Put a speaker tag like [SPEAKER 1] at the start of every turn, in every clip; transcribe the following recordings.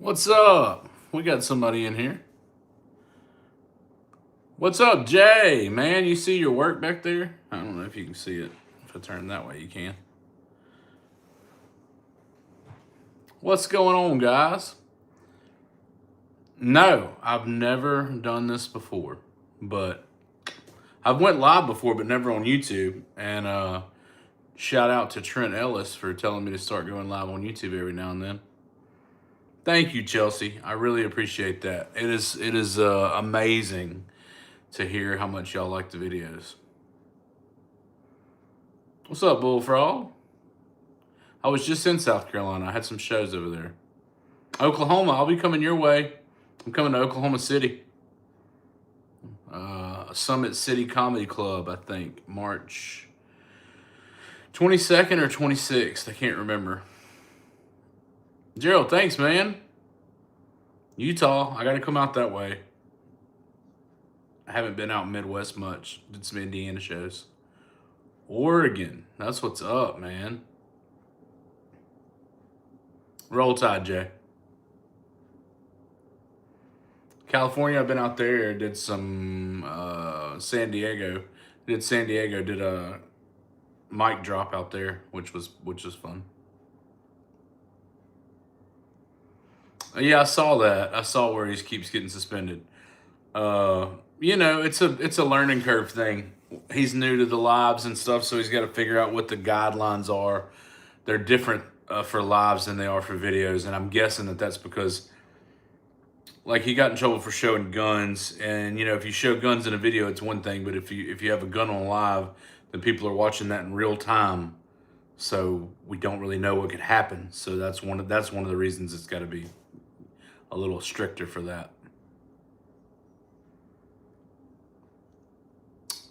[SPEAKER 1] What's up? We got somebody in here. What's up, Jay? Man, you see your work back there? I don't know if you can see it. If I turn that way, you can. What's going on, guys? No, I've never done this before, but I've went live before, but never on YouTube. And shout out to Trent Ellis for telling me to start going live on YouTube every now and then. Thank you, Chelsea. I really appreciate that. It is amazing to hear how much y'all like the videos. What's up, Bullfrog? I was just in South Carolina. I had some shows over there. Oklahoma, I'll be coming your way. I'm coming to Oklahoma City. Summit City Comedy Club, I think. March 22nd or 26th. I can't remember. Gerald, thanks, man. Utah, I got to come out that way. I haven't been out Midwest much. Did some Indiana shows. Oregon, that's what's up, man. Roll Tide, Jay. California, I've been out there. Did some San Diego. Did a mic drop out there, which was fun. Yeah, I saw that. I saw where he keeps getting suspended. It's a learning curve thing. He's new to the lives and stuff, so he's got to figure out what the guidelines are. They're different for lives than they are for videos, and I'm guessing that's because, like, he got in trouble for showing guns, and if you show guns in a video, it's one thing, but if you have a gun on live, then people are watching that in real time, so we don't really know what could happen. So that's one of the reasons it's got to be a little stricter for that.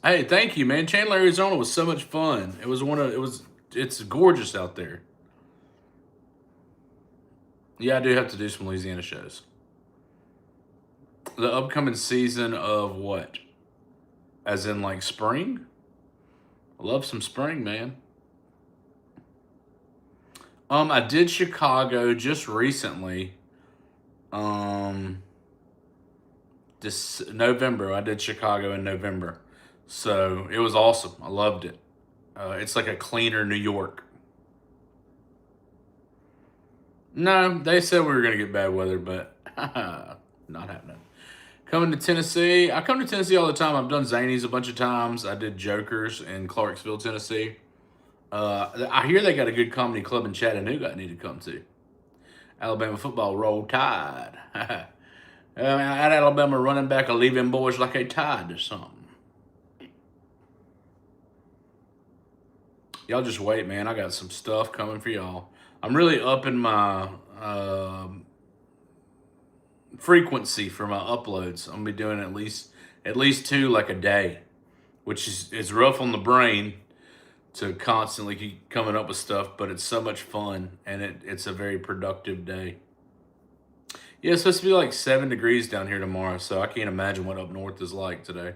[SPEAKER 1] Hey, thank you, man. Chandler, Arizona was so much fun. It's gorgeous out there. Yeah, I do have to do some Louisiana shows. The upcoming season of what? As in, like, spring? I love some spring, man. I did Chicago just recently. This November, I did Chicago in November. So it was awesome. I loved it. It's like a cleaner New York. No, they said we were going to get bad weather, but not happening. Coming to Tennessee. I come to Tennessee all the time. I've done Zanies a bunch of times. I did Jokers in Clarksville, Tennessee. I hear they got a good comedy club in Chattanooga I need to come to. Alabama football, roll tide. At Alabama running back are leaving boys like a tide or something. Y'all just wait, man. I got some stuff coming for y'all. I'm really upping my frequency for my uploads. I'm gonna be doing at least 2 like a day, which is rough on the brain to constantly keep coming up with stuff, but it's so much fun, and it's a very productive day. Yeah, it's supposed to be like 7 degrees down here tomorrow, so I can't imagine what up north is like today.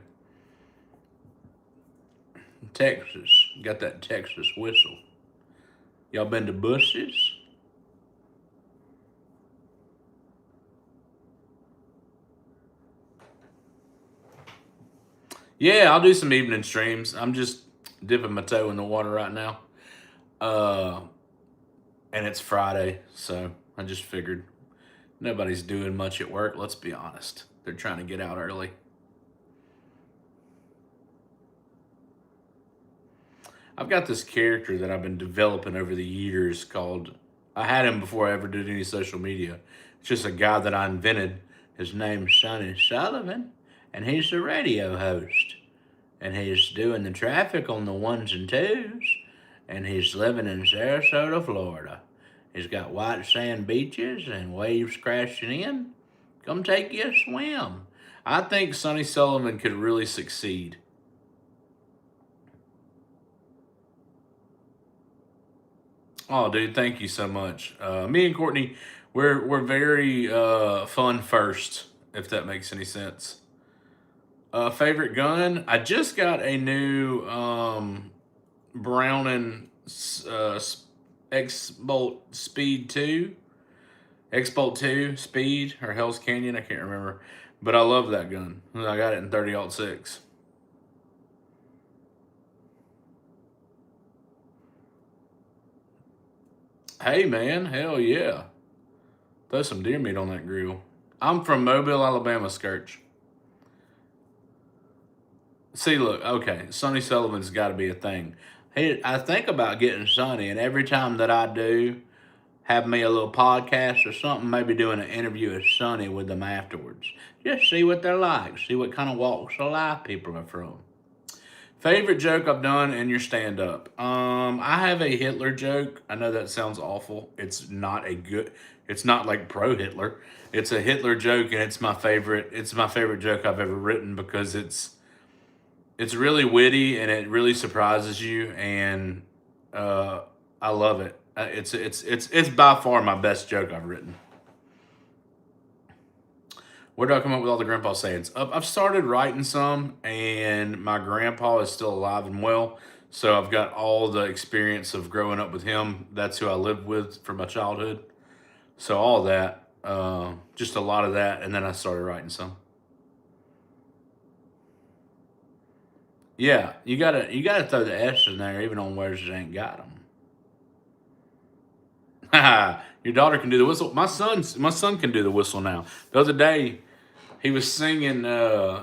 [SPEAKER 1] Texas, got that Texas whistle. Y'all been to Bush's? Yeah, I'll do some evening streams. I'm just dipping my toe in the water right now. And it's Friday, so I just figured nobody's doing much at work. Let's be honest. They're trying to get out early. I've got this character that I've been developing over the years called, I had him before I ever did any social media. It's just a guy that I invented. His name's Sonny Sullivan, and he's the radio host. And he's doing the traffic on the 1s and 2s, and he's living in Sarasota, Florida. He's got white sand beaches and waves crashing in. Come take you a swim. I think Sonny Sullivan could really succeed. Oh, dude, thank you so much. Me and Courtney, we're very fun first, if that makes any sense. Favorite gun? I just got a new Browning X-Bolt Speed 2. X-Bolt 2, Speed, or Hell's Canyon, I can't remember. But I love that gun. I got it in 30-06. Hey, man, hell yeah. Throw some deer meat on that grill. I'm from Mobile, Alabama, Scourge. See, look, okay, Sonny Sullivan's got to be a thing. Hey, I think about getting Sonny, and every time that I do, have me a little podcast or something, maybe doing an interview with Sonny with them afterwards. Just see what they're like, see what kind of walks of life people are from. Favorite joke I've done in your stand up? I have a Hitler joke. I know that sounds awful. It's not a good, it's not like pro Hitler. It's a Hitler joke and it's my favorite. It's my favorite joke I've ever written because it's really witty and it really surprises you and uh, I love it. It's by far my best joke I've written. Where do I come up with all the grandpa sayings? I've started writing some, and my grandpa is still alive and well. So I've got all the experience of growing up with him. That's who I lived with for my childhood. So all that, just a lot of that, and then I started writing some. Yeah, you gotta throw the S in there, even on words that ain't got them. Your daughter can do the whistle. My son can do the whistle now. The other day, he was singing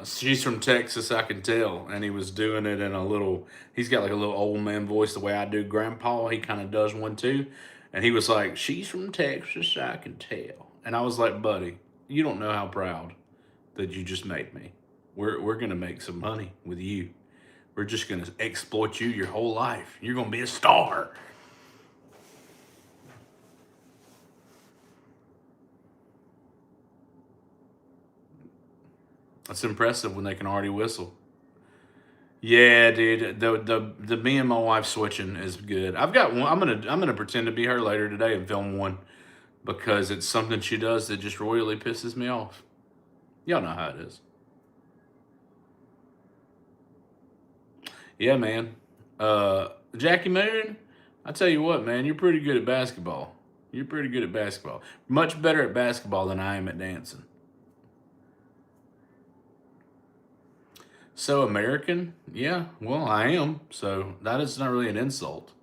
[SPEAKER 1] She's from Texas, I Can Tell, and he was doing it in a little, he's got like a little old man voice the way I do grandpa. He kind of does one too. And he was like, She's from Texas, I can tell. And I was like, buddy, you don't know how proud that you just made me. We're gonna make some money with you. We're just gonna exploit you your whole life. You're gonna be a star. That's impressive when they can already whistle. Yeah, dude. The me and my wife switching is good. I've got one. I'm gonna pretend to be her later today and film one because it's something she does that just royally pisses me off. Y'all know how it is. Yeah, man. Jackie Moon, I tell you what, man, you're pretty good at basketball. You're pretty good at basketball. Much better at basketball than I am at dancing. So American? Yeah, well, I am. So that is not really an insult.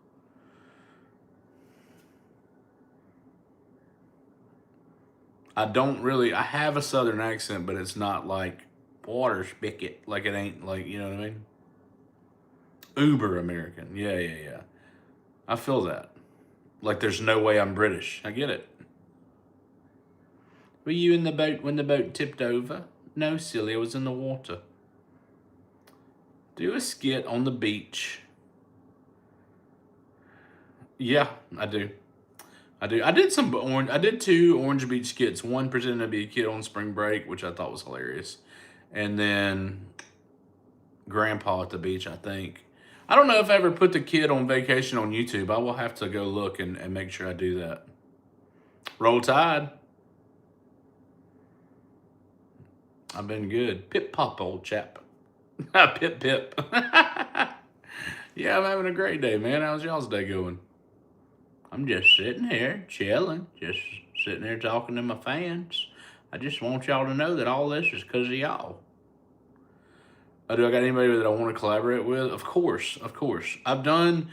[SPEAKER 1] I don't really. I have a southern accent, but it's not like water spigot. Like it ain't like you know what I mean. Uber American. Yeah, yeah, yeah. I feel that. Like there's no way I'm British. I get it. Were you in the boat when the boat tipped over? No, silly. I was in the water. Do a skit on the beach. Yeah, I do. I do. I did some orange. I did two Orange Beach skits. One pretending to be a kid on spring break, which I thought was hilarious, and then Grandpa at the beach. I think. I don't know if I ever put the kid on vacation on YouTube. I will have to go look and make sure I do that. Roll Tide. I've been good. Pip pop, old chap. Pip pip. Yeah, I'm having a great day, man. How's y'all's day going? I'm just sitting here, chilling, just sitting here talking to my fans. I just want y'all to know that all this is because of y'all. Do I got anybody that I want to collaborate with? Of course, of course. I've done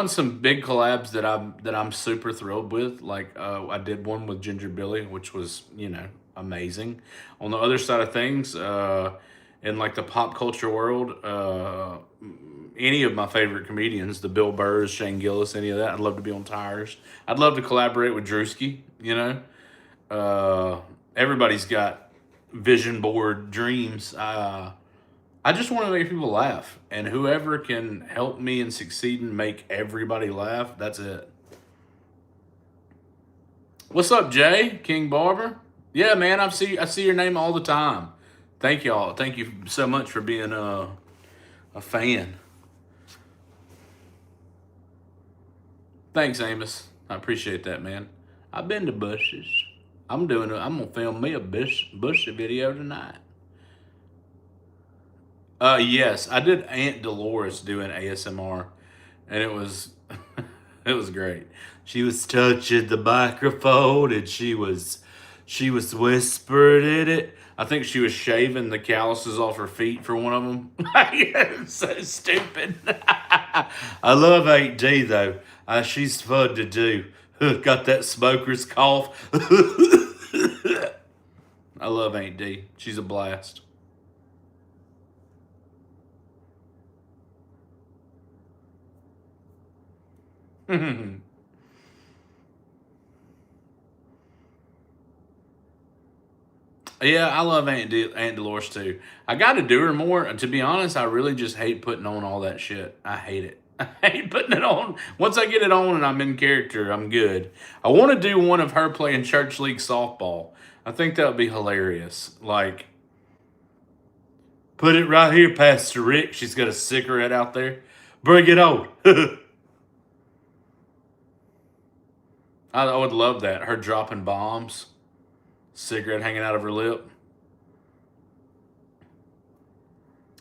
[SPEAKER 1] some big collabs that I'm super thrilled with. Like I did one with Ginger Billy, which was amazing. On the other side of things, in like the pop culture world, any of my favorite comedians, the Bill Burrs, Shane Gillis, any of that, I'd love to be on Tires. I'd love to collaborate with Drewski. Everybody's got vision board dreams. I just want to make people laugh, and whoever can help me and succeed and make everybody laugh, that's it. What's up, Jay King Barber? Yeah, man, I see your name all the time. Thank y'all. Thank you so much for being a fan. Thanks, Amos. I appreciate that, man. I've been to Bush's. I'm gonna film me a Bush video tonight. Yes, I did Aunt Dolores doing ASMR, and it was It was great. She was touching the microphone and she was whispering in it. I think she was shaving the calluses off her feet for one of them. It's so stupid. I love 8D though. She's fun to do. Got that smoker's cough. I love 8D. She's a blast. Yeah, I love Aunt Dolores too. I got to do her more. And to be honest, I really just hate putting on all that shit. I hate it. I hate putting it on. Once I get it on and I'm in character, I'm good. I want to do one of her playing church league softball. I think that would be hilarious. Like, put it right here, Pastor Rick. She's got a cigarette out there. Bring it on. I would love that. Her dropping bombs, cigarette hanging out of her lip.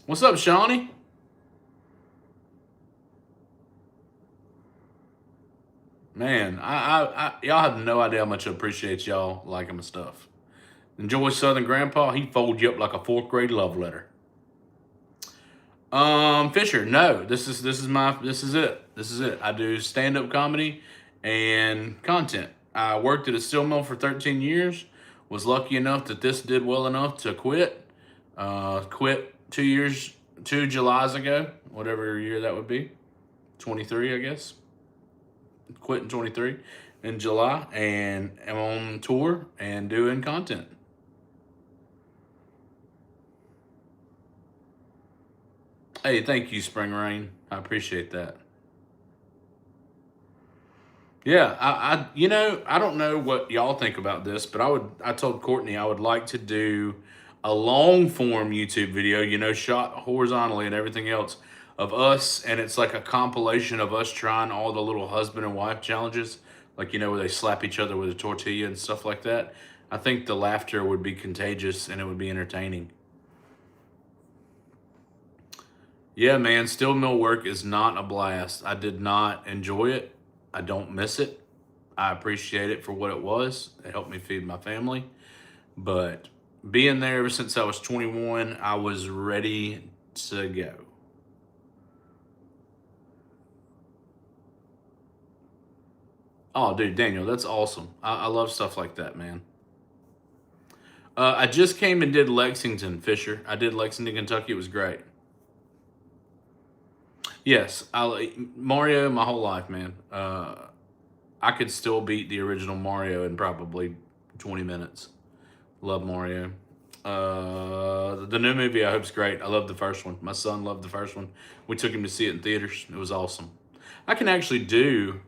[SPEAKER 1] What's up, Shawnee? Man, y'all have no idea how much I appreciate y'all liking my stuff. Enjoy Southern Grandpa. He folds you up like a fourth grade love letter. Fisher, no. This is it. I do stand up comedy and content. I worked at a steel mill for 13 years. Was lucky enough that this did well enough to quit. Quit 2 years, 2 Julys ago, whatever year that would be. 23, I guess. Quit in 23 in July, and I'm on tour and doing content. Hey, thank you, Spring Rain. I appreciate that. Yeah, I don't know what y'all think about this, but I told Courtney I would like to do a long form YouTube video, shot horizontally and everything else of us, and it's like a compilation of us trying all the little husband and wife challenges, like, where they slap each other with a tortilla and stuff like that. I think the laughter would be contagious and it would be entertaining. Yeah, man, steel mill work is not a blast. I did not enjoy it. I don't miss it. I appreciate it for what it was. It helped me feed my family. But being there ever since I was 21, I was ready to go. Oh, dude, Daniel, that's awesome. I love stuff like that, man. I just came and did Lexington, Fisher. I did Lexington, Kentucky. It was great. Yes, Mario my whole life, man. I could still beat the original Mario in probably 20 minutes. Love Mario. The new movie I hope is great. I love the first one. My son loved the first one. We took him to see it in theaters. It was awesome. I can actually do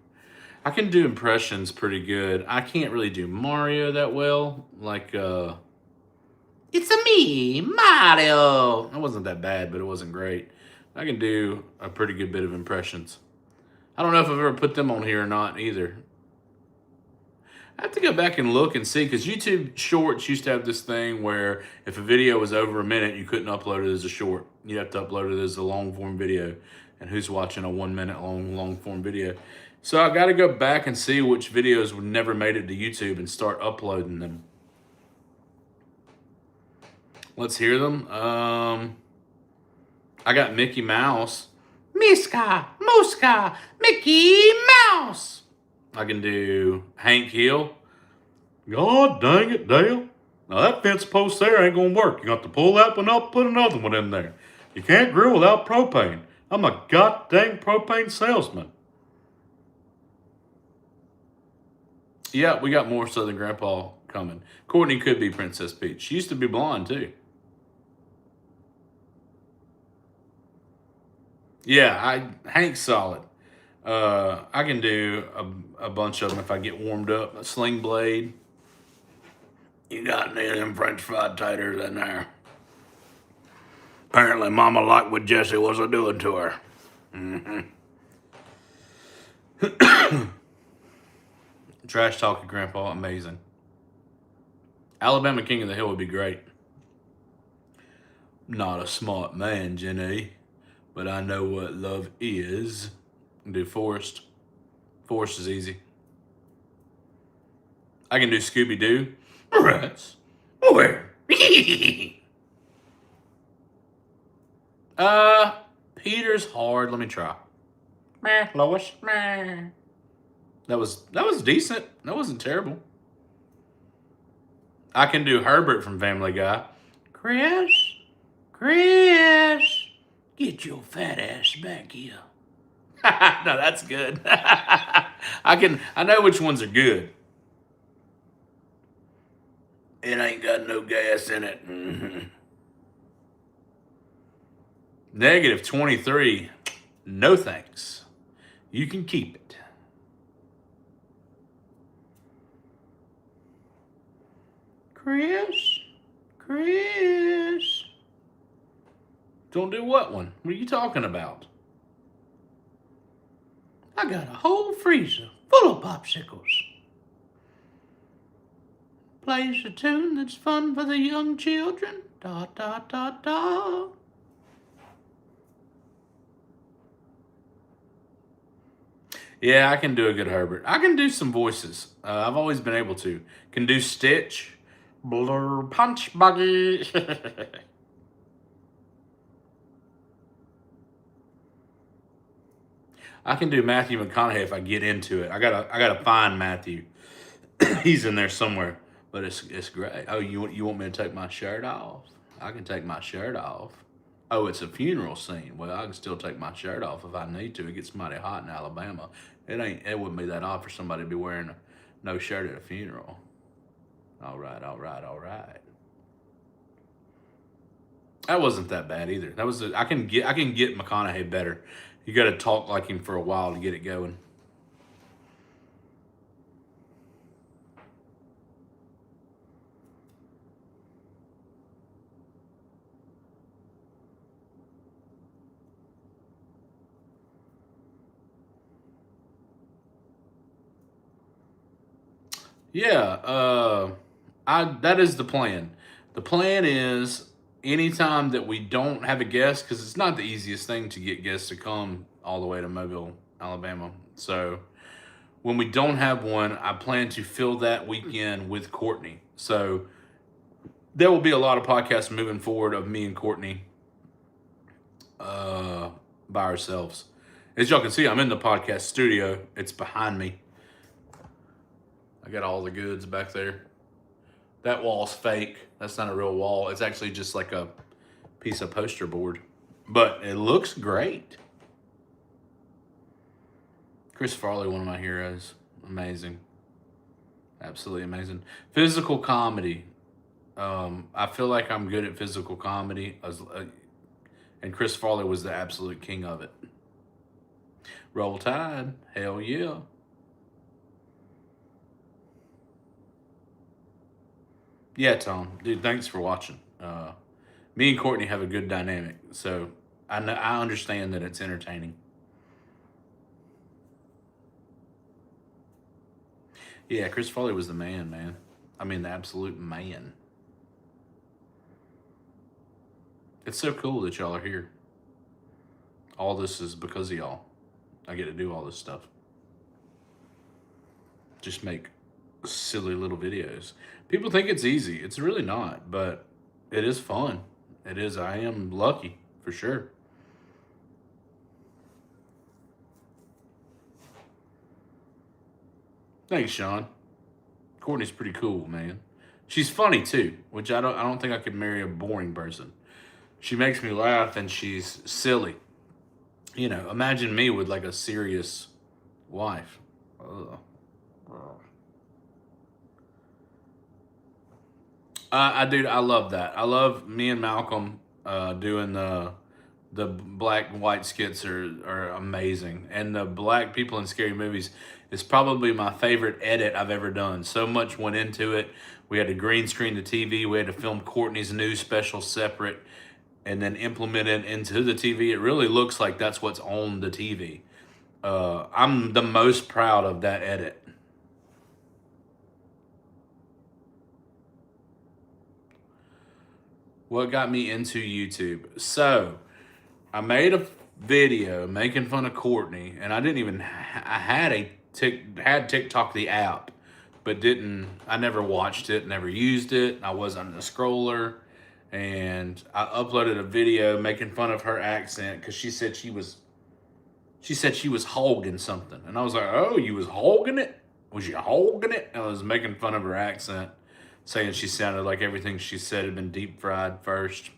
[SPEAKER 1] I can do impressions pretty good. I can't really do Mario that well. Like it's a me, Mario. It wasn't that bad, but it wasn't great. I can do a pretty good bit of impressions. I don't know if I've ever put them on here or not either. I have to go back and look and see because YouTube Shorts used to have this thing where if a video was over a minute, you couldn't upload it as a short. You have to upload it as a long form video. And who's watching a 1 minute long form video? So I got to go back and see which videos would never made it to YouTube and start uploading them. Let's hear them. I got Mickey Mouse. Miska, Muska, Mickey Mouse. I can do Hank Hill. God dang it, Dale. Now that fence post there ain't gonna work. You got to pull that one up, put another one in there. You can't grill without propane. I'm a goddamn propane salesman. Yeah, we got more Southern Grandpa coming. Courtney could be Princess Peach. She used to be blonde too. Yeah, Hank's solid. I can do a bunch of them if I get warmed up. A sling blade. You got any of them French fried taters in there? Apparently, Mama liked what Jesse was a doing to her. Mm-hmm. Trash talking Grandpa, amazing. Alabama King of the Hill would be great. Not a smart man, Jenny, but I know what love is. Do Forrest. Forrest is easy. I can do Scooby-Doo. Rats. Where? Peter's hard. Let me try. Meh, Lois. Meh. That was decent. That wasn't terrible. I can do Herbert from Family Guy. Chris, get your fat ass back here. No, that's good. I know which ones are good. It ain't got no gas in it. Mm-hmm. -23. No thanks. You can keep it. Chris. Don't do what one? What are you talking about? I got a whole freezer full of popsicles. Plays a tune that's fun for the young children. Da da da da. Yeah, I can do a good Herbert. I can do some voices. I've always been able to. Can do Stitch. Blur punch buggy. I can do Matthew McConaughey if I get into it. I gotta find Matthew. He's in there somewhere, but it's great. Oh, you want me to take my shirt off? I can take my shirt off. Oh, it's a funeral scene. Well, I can still take my shirt off if I need to. It gets mighty hot in Alabama. It wouldn't be that odd for somebody to be wearing no shirt at a funeral. All right. That wasn't that bad either. I can get McConaughey better. You got to talk like him for a while to get it going. Yeah, that is the plan. The plan is anytime that we don't have a guest, because it's not the easiest thing to get guests to come all the way to Mobile, Alabama. So when we don't have one, I plan to fill that weekend with Courtney. So there will be a lot of podcasts moving forward of me and Courtney by ourselves. As y'all can see, I'm in the podcast studio. It's behind me. I got all the goods back there. That wall's fake. That's not a real wall. It's actually just like a piece of poster board. But it looks great. Chris Farley, one of my heroes. Amazing. Absolutely amazing. Physical comedy. I feel like I'm good at physical comedy. And Chris Farley was the absolute king of it. Roll Tide. Hell yeah. Yeah, Tom. Dude, thanks for watching. Me and Courtney have a good dynamic, so I understand that it's entertaining. Yeah, Chris Farley was the man. I mean, the absolute man. It's so cool that y'all are here. All this is because of y'all. I get to do all this stuff. Just make silly little videos. People think it's easy. It's really not, but it is fun. It is. I am lucky, for sure. Thanks, Sean. Courtney's pretty cool, man. She's funny too, which I don't think I could marry a boring person. She makes me laugh and she's silly. You know, imagine me with like a serious wife. Ugh. I love that. I love me and Malcolm doing the black and white skits are amazing, and the black people in scary movies is probably my favorite edit I've ever done. So much went into it. We had to green screen the TV. We had to film Courtney's new special separate, and then implement it into the TV. It really looks like that's what's on the TV. I'm the most proud of that edit. What got me into YouTube? So, I made a video making fun of Courtney, and I didn't even, I had a had TikTok the app, but didn't. I never watched it, never used it. I wasn't a scroller, and I uploaded a video making fun of her accent because she said she was hogging something, and I was like, "Oh, you was hogging it? Was you hogging it?" And I was making fun of her accent, saying she sounded like everything she said had been deep fried first,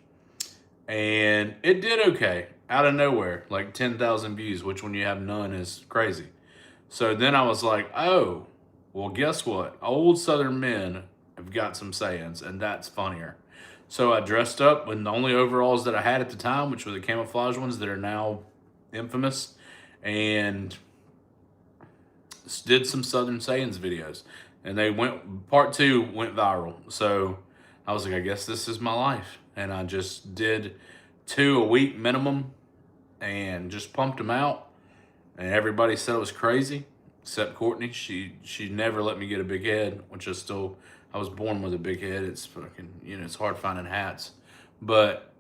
[SPEAKER 1] and it did okay out of nowhere, like 10,000 views, which when you have none is crazy. So then I was like, "Oh, well, guess what? Old Southern men have got some sayings, and that's funnier." So I dressed up in the only overalls that I had at the time, which were the camouflage ones that are now infamous, and did some Southern Sayings videos. And part two went viral. So I was like, I guess this is my life. And I just did 2 a week minimum and just pumped them out. And everybody said it was crazy, except Courtney. She never let me get a big head, which I was born with a big head. It's fucking, it's hard finding hats. But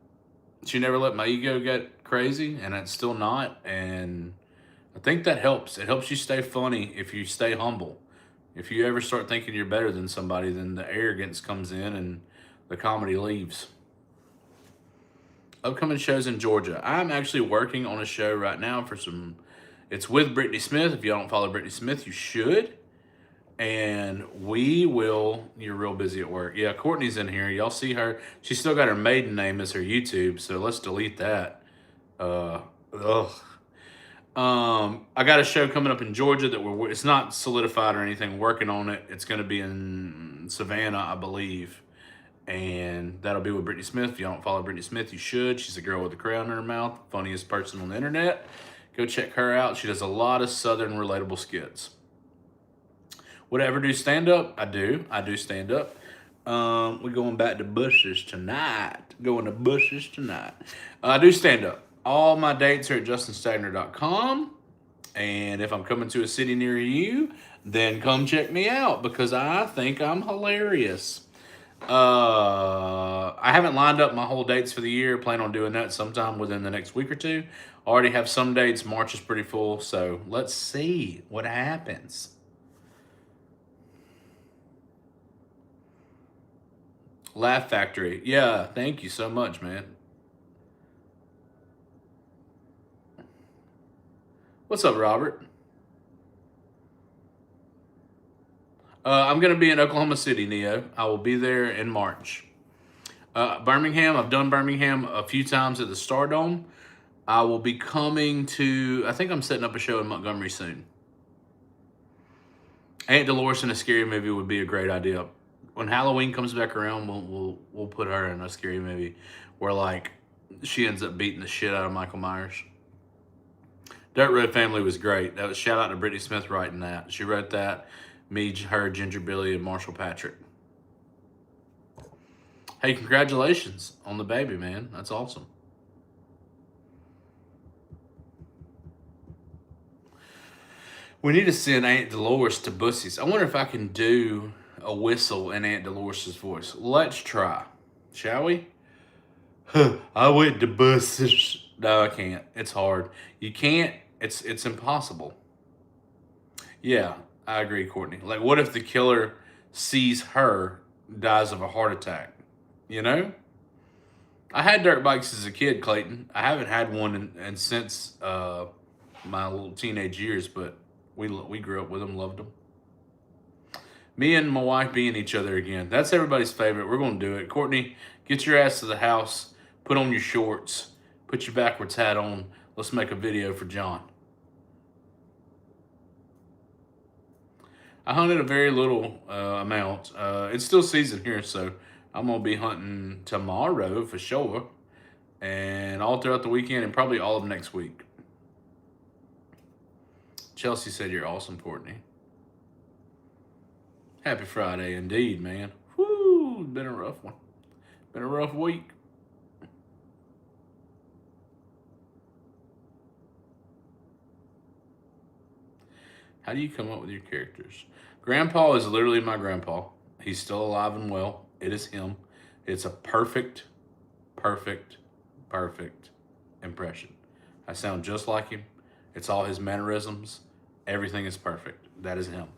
[SPEAKER 1] she never let my ego get crazy, and it's still not. And I think that helps. It helps you stay funny if you stay humble. If you ever start thinking you're better than somebody, then the arrogance comes in and the comedy leaves. Upcoming shows in Georgia. I'm actually working on a show right now it's with Brittany Smith. If you don't follow Brittany Smith, you should. And you're real busy at work. Yeah, Courtney's in here. Y'all see her. She's still got her maiden name as her YouTube, so let's delete that. Ugh. I got a show coming up in Georgia it's not solidified or anything, working on it. It's going to be in Savannah, I believe. And that'll be with Brittany Smith. If you don't follow Brittany Smith, you should. She's a girl with a crown in her mouth, funniest person on the internet. Go check her out. She does a lot of Southern relatable skits. Would I ever do stand-up? I do. I do stand-up. We're going back to Bush's tonight. I do stand-up. All my dates are at justinstagner.com. And if I'm coming to a city near you, then come check me out because I think I'm hilarious. I haven't lined up my whole dates for the year. Plan on doing that sometime within the next week or two. Already have some dates. March is pretty full. So let's see what happens. Laugh Factory. Yeah, thank you so much, man. What's up, Robert? I'm going to be in Oklahoma City, Neo. I will be there in March. Birmingham. I've done Birmingham a few times at the Stardome. I will be coming I think I'm setting up a show in Montgomery soon. Aunt Dolores in a scary movie would be a great idea. When Halloween comes back around, we'll put her in a scary movie where she ends up beating the shit out of Michael Myers. Dirt Road Family was great. That was shout out to Brittany Smith writing that. She wrote that. Me, her, Ginger Billy, and Marshall Patrick. Hey, congratulations on the baby, man. That's awesome. We need to send Aunt Dolores to Bussy's. I wonder if I can do a whistle in Aunt Dolores' voice. Let's try. Shall we? I went to Bussy's. No, I can't. It's hard. You can't. It's impossible. Yeah, I agree, Courtney. What if the killer sees her, dies of a heart attack? I had dirt bikes as a kid, Clayton. I haven't had one since my little teenage years, but we grew up with them, loved them. Me and my wife being each other again. That's everybody's favorite. We're going to do it. Courtney, get your ass to the house. Put on your shorts. Put your backwards hat on. Let's make a video for John. I hunted a very little amount. It's still season here, so I'm going to be hunting tomorrow for sure. And all throughout the weekend and probably all of next week. Chelsea said you're awesome, Courtney. Happy Friday indeed, man. Woo, it's been a rough one. Been a rough week. How do you come up with your characters? Grandpa is literally my grandpa. He's still alive and well. It is him. It's a perfect impression. I sound just like him. It's all his mannerisms. Everything is perfect. That is him.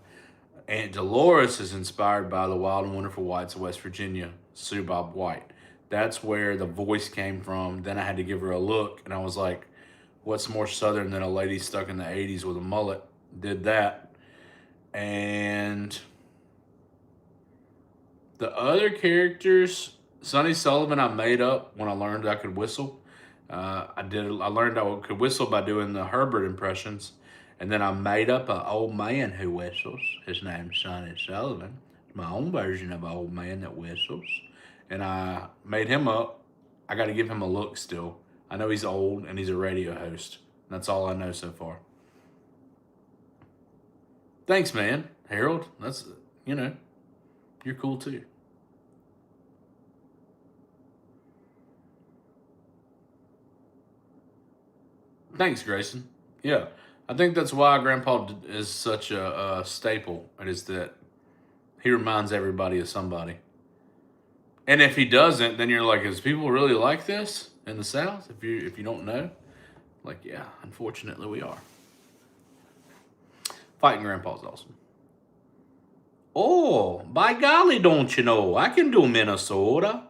[SPEAKER 1] Aunt Dolores is inspired by the Wild and Wonderful Whites of West Virginia, Sue Bob White. That's where the voice came from. Then I had to give her a look, and I was like, what's more southern than a lady stuck in the 80s with a mullet? Did that. And the other characters, Sonny Sullivan, I made up when I learned I could whistle. I learned I could whistle by doing the Herbert impressions, and then I made up an old man who whistles. His name's Sonny Sullivan. It's my own version of an old man that whistles, and I made him up. I got to give him a look still. I know he's old and he's a radio host. That's all I know so far. Thanks, man, Harold. That's you're cool too. Thanks, Grayson. Yeah, I think that's why Grandpa is such a staple. It is that he reminds everybody of somebody. And if he doesn't, then you're like, is people really like this in the South? If you don't know, like, yeah, unfortunately we are. Fighting Grandpa's awesome. Oh, by golly, don't you know? I can do Minnesota.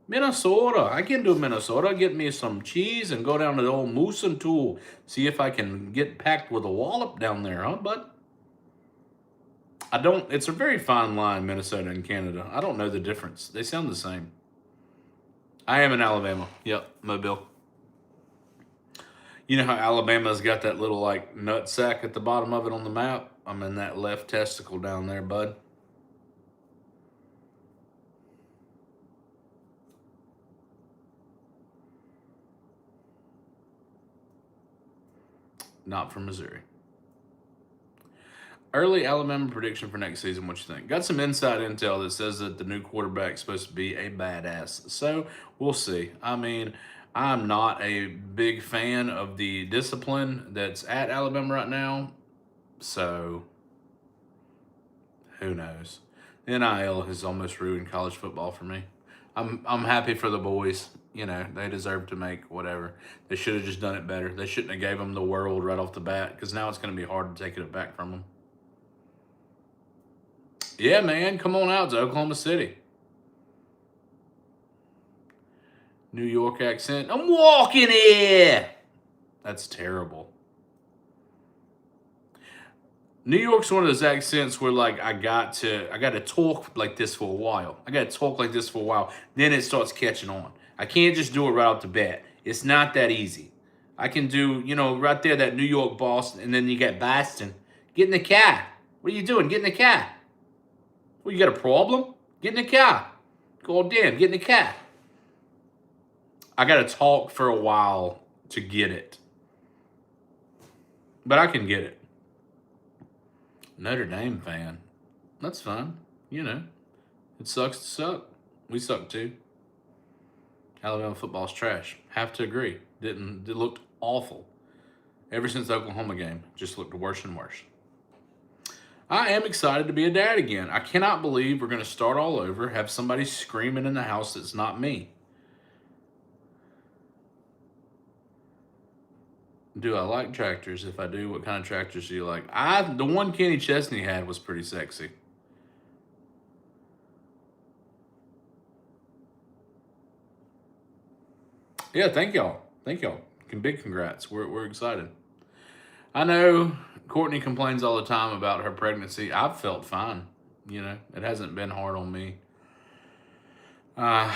[SPEAKER 1] Minnesota. I can do Minnesota. Get me some cheese and go down to the old Moose and Tool. See if I can get packed with a wallop down there, huh, bud? I don't. It's a very fine line, Minnesota and Canada. I don't know the difference. They sound the same. I am in Alabama. Yep, Mobile. You know how Alabama's got that little like nut sack at the bottom of it on the map? I'm in that left testicle down there, bud. Not from Missouri. Early Alabama prediction for next season. What you think? Got some inside intel that says that the new quarterback is supposed to be a badass. So we'll see. I mean, I'm not a big fan of the discipline that's at Alabama right now. So who knows? NIL has almost ruined college football for me. I'm happy for the boys. They deserve to make whatever. They should have just done it better. They shouldn't have gave them the world right off the bat because now it's going to be hard to take it back from them. Yeah, man, come on out to Oklahoma City. New York accent. I'm walking here. That's terrible. New York's one of those accents where like I got to talk like this for a while. Then it starts catching on. I can't just do it right off the bat. It's not that easy. I can do, right there that New York Boston, and then you got Boston. Get in the car. What are you doing? Get in the car. Well, you got a problem? Get in the car. God damn, get in the car. I got to talk for a while to get it. But I can get it. Notre Dame fan. That's fine. It sucks to suck. We suck too. Alabama football's trash. Have to agree. It looked awful. Ever since the Oklahoma game, just looked worse and worse. I am excited to be a dad again. I cannot believe we're going to start all over, have somebody screaming in the house that's not me. Do I like tractors? If I do, what kind of tractors do you like? The one Kenny Chesney had was pretty sexy. Yeah, thank y'all. Big congrats. We're excited. I know Courtney complains all the time about her pregnancy. I've felt fine. It hasn't been hard on me. I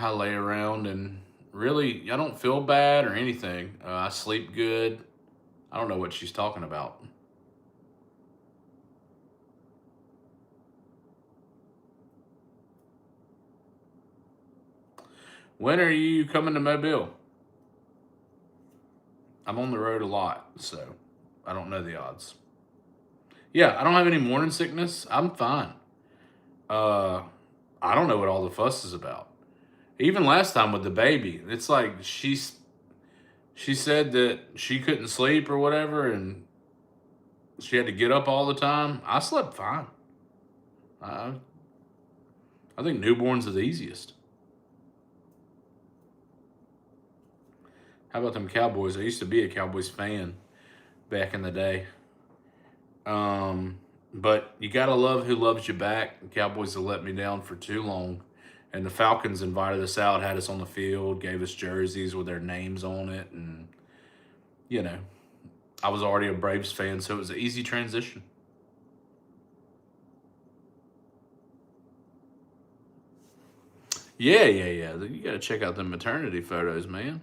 [SPEAKER 1] lay around and really, I don't feel bad or anything. I sleep good. I don't know what she's talking about. When are you coming to Mobile? I'm on the road a lot, so I don't know the odds. Yeah, I don't have any morning sickness. I'm fine. I don't know what all the fuss is about. Even last time with the baby, it's like she said that she couldn't sleep or whatever, and she had to get up all the time. I slept fine. I think newborns are the easiest. How about them Cowboys? I used to be a Cowboys fan back in the day. But you gotta love who loves you back. The Cowboys have let me down for too long. And the Falcons invited us out, had us on the field, gave us jerseys with their names on it, and you know, I was already a Braves fan, so it was an easy transition. Yeah. You gotta check out the maternity photos, man.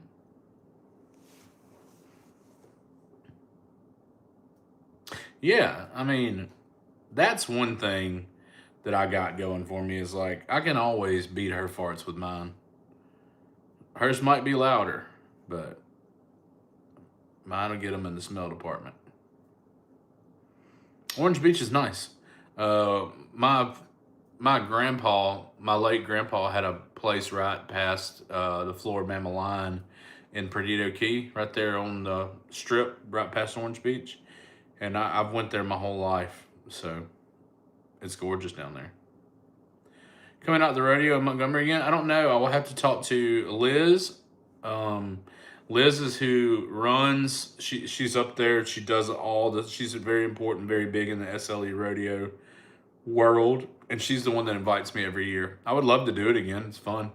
[SPEAKER 1] Yeah, I mean, that's one thing that I got going for me is like I can always beat her farts with mine. Hers might be louder, but mine will get them in the smell department. Orange Beach is nice. Uh, my grandpa, my late grandpa, had a place right past the Floribama line in Perdido Key, right there on the strip, right past Orange Beach, and I've went there my whole life, so it's gorgeous down there. Coming out the rodeo in Montgomery again? I don't know. I will have to talk to Liz. Um, Liz is who runs. She's up there. She does all the. She's very important, very big in the SLE rodeo world, and she's the one that invites me every year. I would love to do it again. It's fun.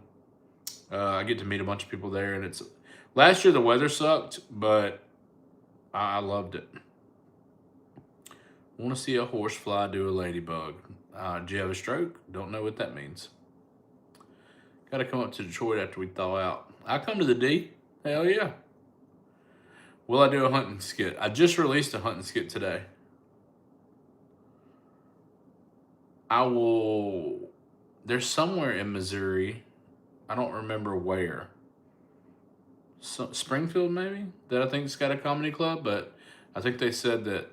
[SPEAKER 1] I get to meet a bunch of people there, and it's. Last year the weather sucked, but I loved it. Want to see a horsefly do a ladybug? Did you have a stroke? Don't know what that means. Got to come up to Detroit after we thaw out. I come to the D. Hell yeah. Will I do a hunting skit? I just released a hunting skit today. I will. There's somewhere in Missouri. I don't remember where. Springfield, maybe? That I think's got a comedy club, but I think they said that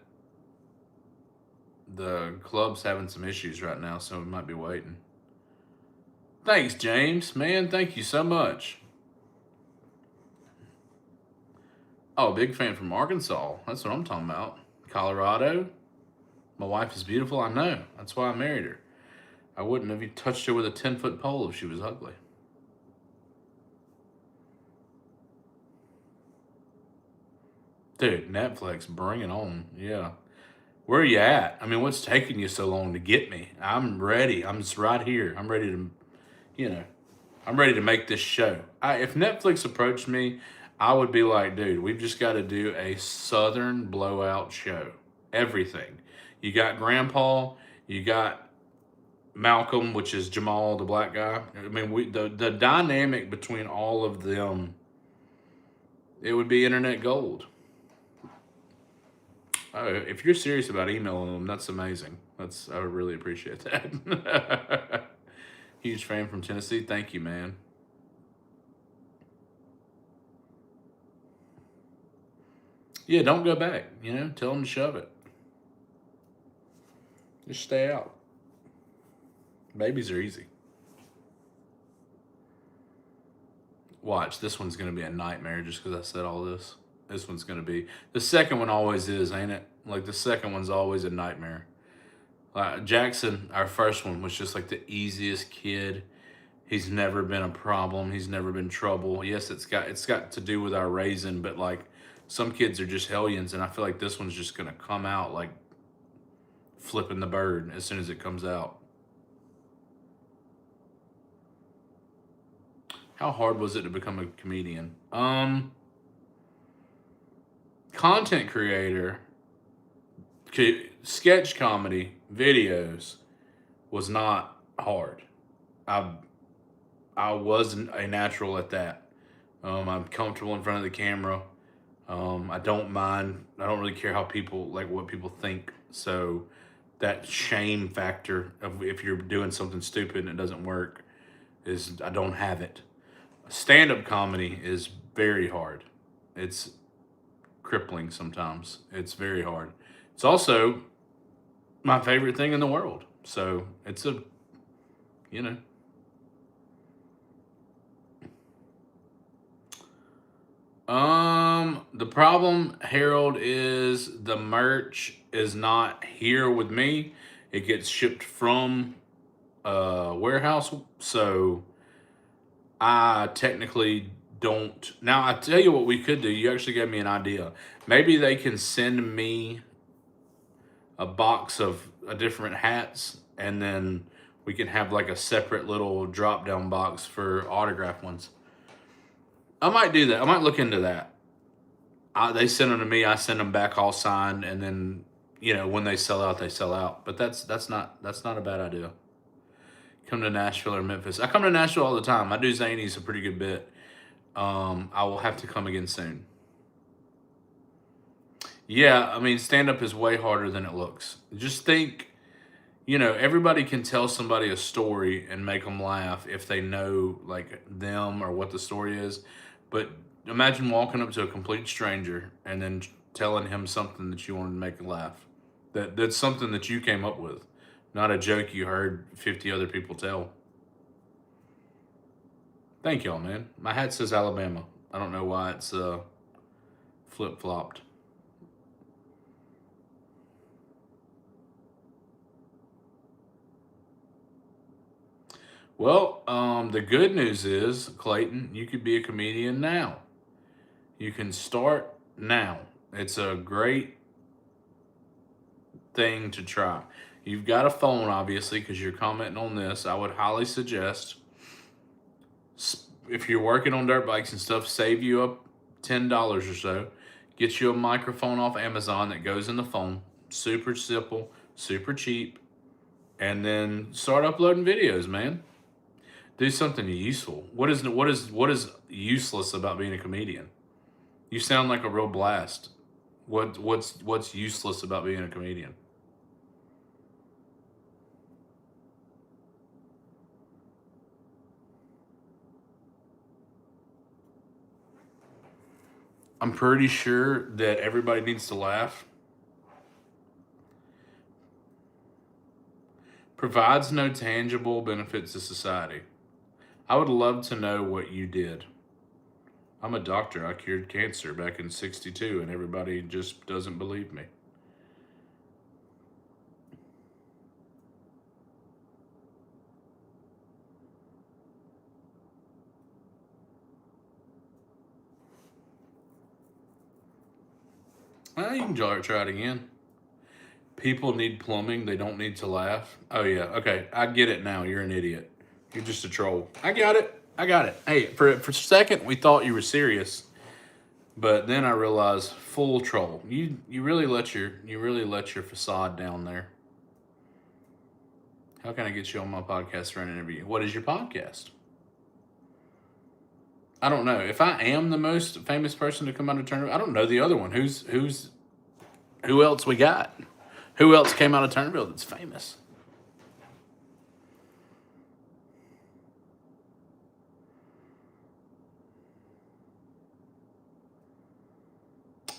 [SPEAKER 1] the club's having some issues right now, so we might be waiting. Thanks, James. Man, thank you so much. Oh, big fan from Arkansas. That's what I'm talking about. Colorado. My wife is beautiful. I know. That's why I married her. I wouldn't have touched her with a 10-foot pole if she was ugly. Dude, Netflix, bring it on. Yeah. Where are you at? I mean, what's taking you so long to get me? I'm ready. I'm just right here. I'm ready to, you know, I'm ready to make this show. If Netflix approached me, I would be like, dude, we've just got to do a Southern blowout show. Everything. You got Grandpa, you got Malcolm, which is Jamal, the black guy. I mean, the dynamic between all of them, it would be internet gold. Oh, if you're serious about emailing them, that's amazing. I would really appreciate that. Huge fan from Tennessee. Thank you, man. Yeah, don't go back. Tell them to shove it. Just stay out. Babies are easy. Watch, this one's going to be a nightmare just because I said all this. This one's going to be. The second one always is, ain't it? Like, the second one's always a nightmare. Jackson, our first one, was just like the easiest kid. He's never been a problem. He's never been trouble. Yes, it's got to do with our raising, but like some kids are just hellions, and I feel like this one's just gonna come out like flipping the bird as soon as it comes out. How hard was it to become a comedian? Content creator, sketch comedy, videos was not hard. I wasn't a natural at that. I'm comfortable in front of the camera. I don't mind. I don't really care how people like what people think. So that shame factor of if you're doing something stupid and it doesn't work is I don't have it. Stand-up comedy is very hard. It's crippling sometimes. It's very hard. It's also my favorite thing in the world. So it's a, you know. The problem, Harold, is the merch is not here with me. It gets shipped from a warehouse, so I technically don't. Now, I tell you what we could do. You actually gave me an idea. Maybe they can send me a box of different hats, and then we can have like a separate little drop down box for autograph ones. I might do that. I might look into that. They send them to me. I send them back all signed, and then when they sell out, they sell out. But that's not a bad idea. Come to Nashville or Memphis. I come to Nashville all the time. I do Zanies a pretty good bit. I will have to come again soon. Yeah, I mean, stand up is way harder than it looks. Just think, everybody can tell somebody a story and make them laugh if they know like them or what the story is. But imagine walking up to a complete stranger and then telling him something that you wanted to make him laugh. That's something that you came up with, not a joke you heard 50 other people tell. Thank y'all, man. My hat says Alabama. I don't know why it's flip flopped. Well, the good news is, Clayton, you could be a comedian now. You can start now. It's a great thing to try. You've got a phone, obviously, because you're commenting on this. I would highly suggest, if you're working on dirt bikes and stuff, save you up $10 or so. Get you a microphone off Amazon that goes in the phone. Super simple, super cheap. And then start uploading videos, man. Do something useful. What is useless about being a comedian? You sound like a real blast. What's useless about being a comedian? I'm pretty sure that everybody needs to laugh. Provides no tangible benefits to society. I would love to know what you did. I'm a doctor. I cured cancer back in '62, and everybody just doesn't believe me. Well, you can try it again. People need plumbing. They don't need to laugh. Oh, yeah. Okay. I get it now. You're an idiot. You're just a troll. I got it. I got it. Hey, for a second, we thought you were serious. But then I realized, full troll. You really let your facade down there. How can I get you on my podcast for an interview? What is your podcast? I don't know. If I am the most famous person to come out of Turnerville, I don't know the other one. Who else we got? Who else came out of Turnerville that's famous?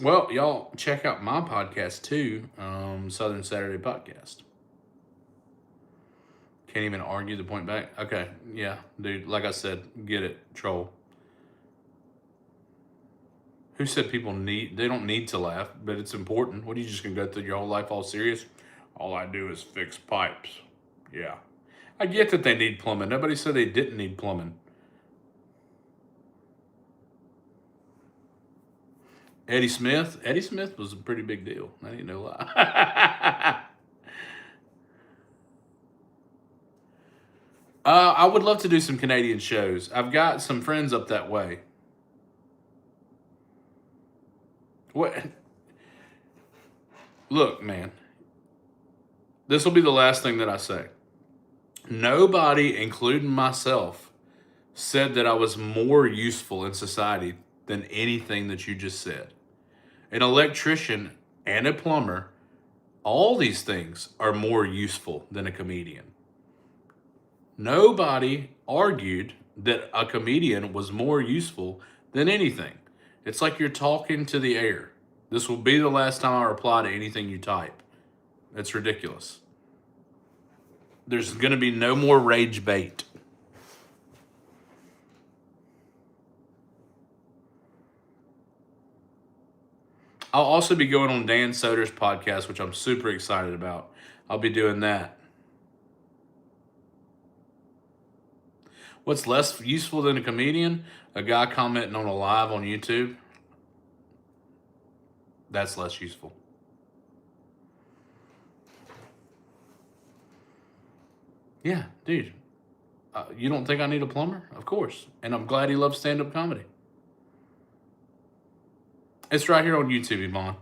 [SPEAKER 1] Well, y'all check out my podcast too, Southern Saturday Podcast. Can't even argue the point back. Okay, yeah, dude. Like I said, get it, troll. Who said they don't need to laugh, but it's important? What are you just gonna go through your whole life all serious? All I do is fix pipes. Yeah. I get that they need plumbing. Nobody said they didn't need plumbing. Eddie Smith? Eddie Smith was a pretty big deal. I ain't no lie. I would love to do some Canadian shows. I've got some friends up that way. What? Look, man. This will be the last thing that I say. Nobody, including myself, said that I was more useful in society than anything that you just said. An electrician and a plumber, all these things are more useful than a comedian. Nobody argued that a comedian was more useful than anything. It's like you're talking to the air. This will be the last time I reply to anything you type. It's ridiculous. There's going to be no more rage bait. I'll also be going on Dan Soder's podcast, which I'm super excited about. I'll be doing that. What's less useful than a comedian? A guy commenting on a live on YouTube. That's less useful. Yeah, dude. You don't think I need a plumber? Of course. And I'm glad he loves stand-up comedy. It's right here on YouTube, Yvonne.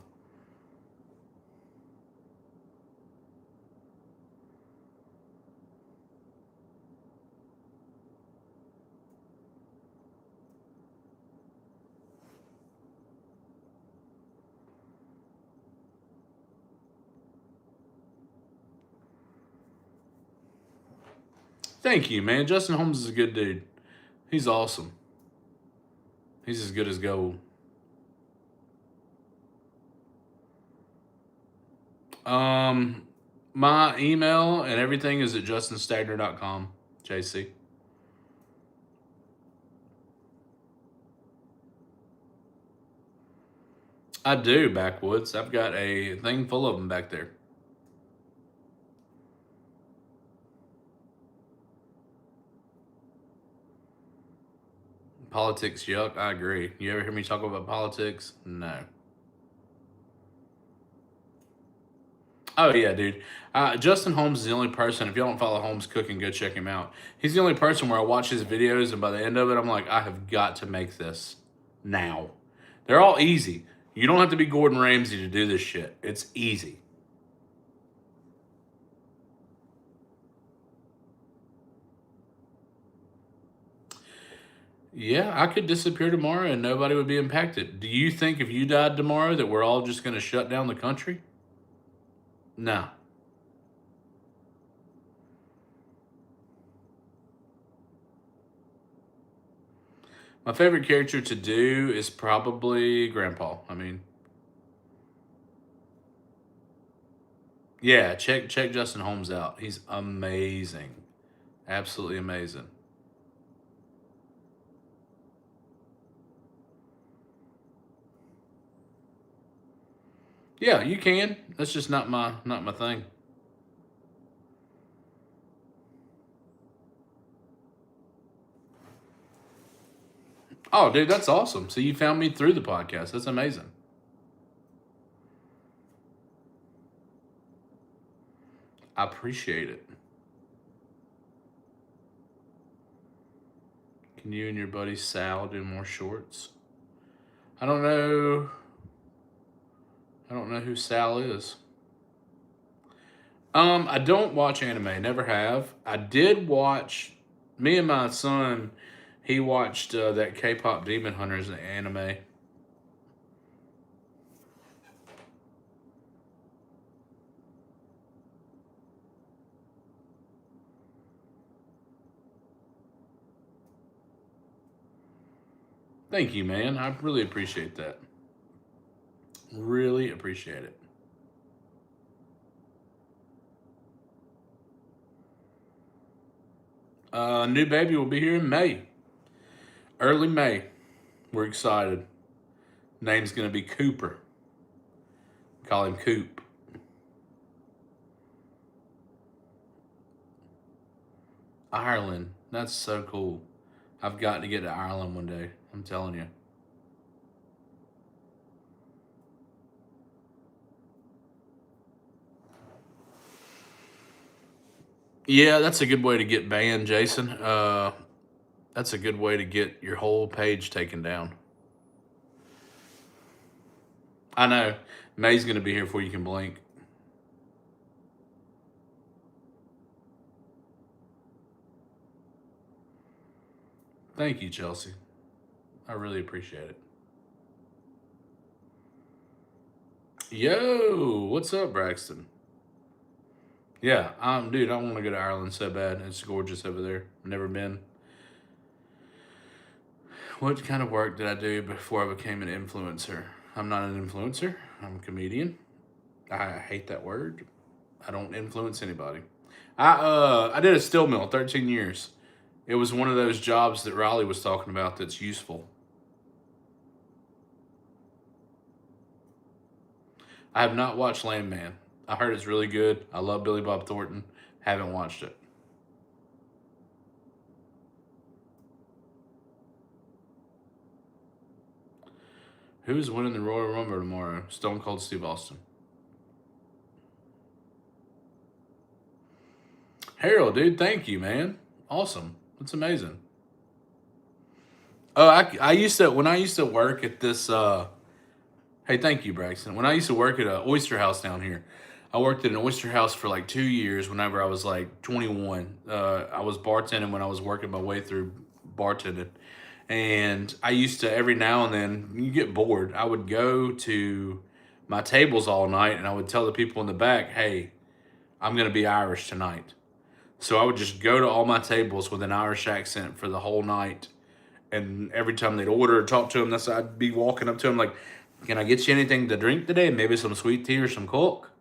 [SPEAKER 1] Thank you, man. Justin Holmes is a good dude. He's awesome. He's as good as gold. Um, my email and everything is at justinstagner.com, JC. I do, backwoods. I've got a thing full of them back there. Politics, yuck. I agree. You ever hear me talk about politics? No. Oh yeah, dude. Justin Holmes is the only person. If you don't follow Holmes Cooking, go check him out. He's the only person where I watch his videos, and by the end of it, I'm like, I have got to make this now. They're all easy. You don't have to be Gordon Ramsay to do this shit. It's easy. Yeah, I could disappear tomorrow and nobody would be impacted. Do you think if you died tomorrow that we're all just going to shut down the country? No. My favorite character to do is probably Grandpa. I mean, yeah, check Justin Holmes out. He's amazing. Absolutely amazing. Yeah, you can. That's just not my thing. Oh, dude, that's awesome. So you found me through the podcast. That's amazing. I appreciate it. Can you and your buddy Sal do more shorts? I don't know. I don't know who Sal is. I don't watch anime. Never have. I did watch. Me and my son, he watched that K-pop Demon Hunters anime. Thank you, man. I really appreciate that. Really appreciate it. New baby will be here in May, early May. We're excited. Name's gonna be Cooper. Call him Coop. Ireland. That's so cool. I've got to get to Ireland one day. I'm telling you. Yeah, that's a good way to get banned, Jason. That's a good way to get your whole page taken down. I know. May's going to be here before you can blink. Thank you, Chelsea. I really appreciate it. Yo, what's up, Braxton? Yeah, dude, I want to go to Ireland so bad. It's gorgeous over there. Never been. What kind of work did I do before I became an influencer? I'm not an influencer. I'm a comedian. I hate that word. I don't influence anybody. I did a steel mill 13 years. It was one of those jobs that Riley was talking about that's useful. I have not watched Landman. I heard it's really good. I love Billy Bob Thornton. Haven't watched it. Who's winning the Royal Rumble tomorrow? Stone Cold Steve Austin. Harold, dude, thank you, man. Awesome. That's amazing. Oh, I used to when I used to work at this. Hey, thank you, Braxton. When I used to work at a oyster house down here, I worked at an oyster house for like 2 years. Whenever I was like 21, I was bartending when I was working my way through bartending, and I used to every now and then you get bored. I would go to my tables all night, and I would tell the people in the back, "Hey, I'm gonna be Irish tonight." So I would just go to all my tables with an Irish accent for the whole night. And every time they'd order or talk to them, I'd be walking up to them like, "Can I get you anything to drink today? Maybe some sweet tea or some Coke?"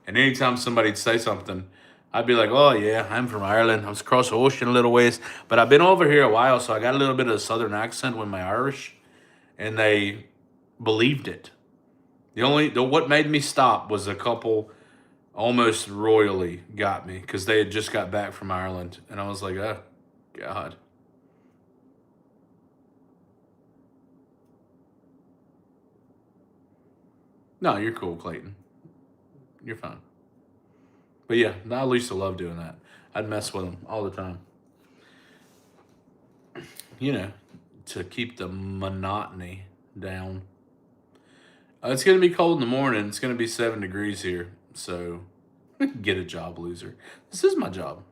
[SPEAKER 1] And anytime somebody'd say something, I'd be like, "Oh yeah, I'm from Ireland. I was across the ocean a little ways, but I've been over here a while, so I got a little bit of a southern accent with my Irish." And they believed it. What made me stop was a couple almost royally got me because they had just got back from Ireland, and I was like, "Oh God." No, you're cool, Clayton. You're fine. But yeah, I used to love doing that. I'd mess with them all the time, you know, to keep the monotony down. It's going to be cold in the morning. It's going to be 7 degrees here. So get a job, loser. This is my job.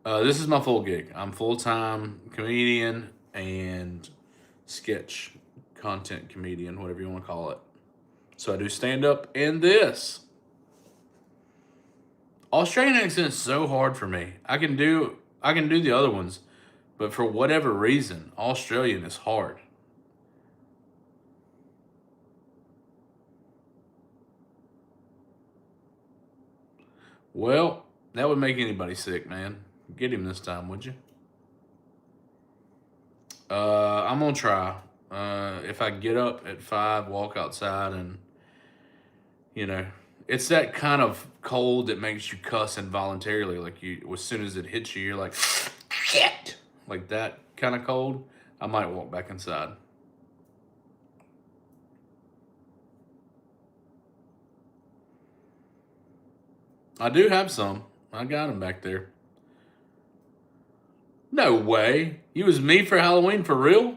[SPEAKER 1] This is my full gig. I'm full time comedian and sketch content comedian, whatever you want to call it. So I do stand up and this. Australian accent is so hard for me. I can do the other ones, but for whatever reason, Australian is hard. Well, that would make anybody sick, man. Get him this time, would you? I'm gonna try. If I get up at 5, walk outside, and you know, it's that kind of cold that makes you cuss involuntarily. Like you, as soon as it hits you, you're like, shit, like that kind of cold. I might walk back inside. I do have some. I got them back there. No way. You was me for Halloween for real?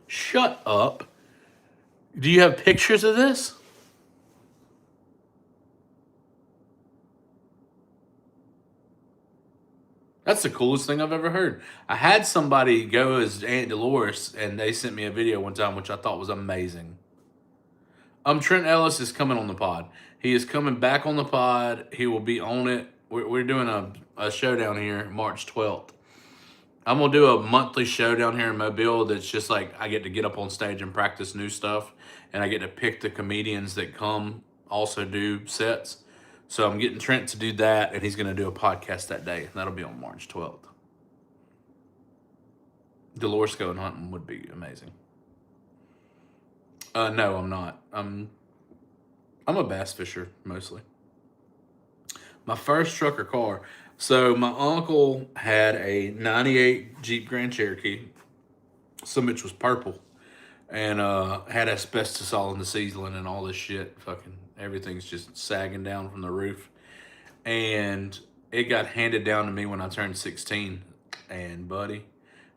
[SPEAKER 1] Shut up. Do you have pictures of this? That's the coolest thing I've ever heard. I had somebody go as Aunt Dolores, and they sent me a video one time, which I thought was amazing. Trent Ellis is coming on the pod. He is coming back on the pod. He will be on it. We're doing a show down here March 12th. I'm gonna do a monthly show down here in Mobile that's just like I get up on stage and practice new stuff, and I get to pick the comedians that come also do sets. So I'm getting Trent to do that, and he's gonna do a podcast that day. That'll be on March 12th. Dolores going hunting would be amazing. No, I'm not. I'm a bass fisher mostly. My first truck or car. So my uncle had a '98 Jeep Grand Cherokee. Some of which was purple, and had asbestos all in the ceiling and all this shit. Fucking everything's just sagging down from the roof, and it got handed down to me when I turned 16. And buddy,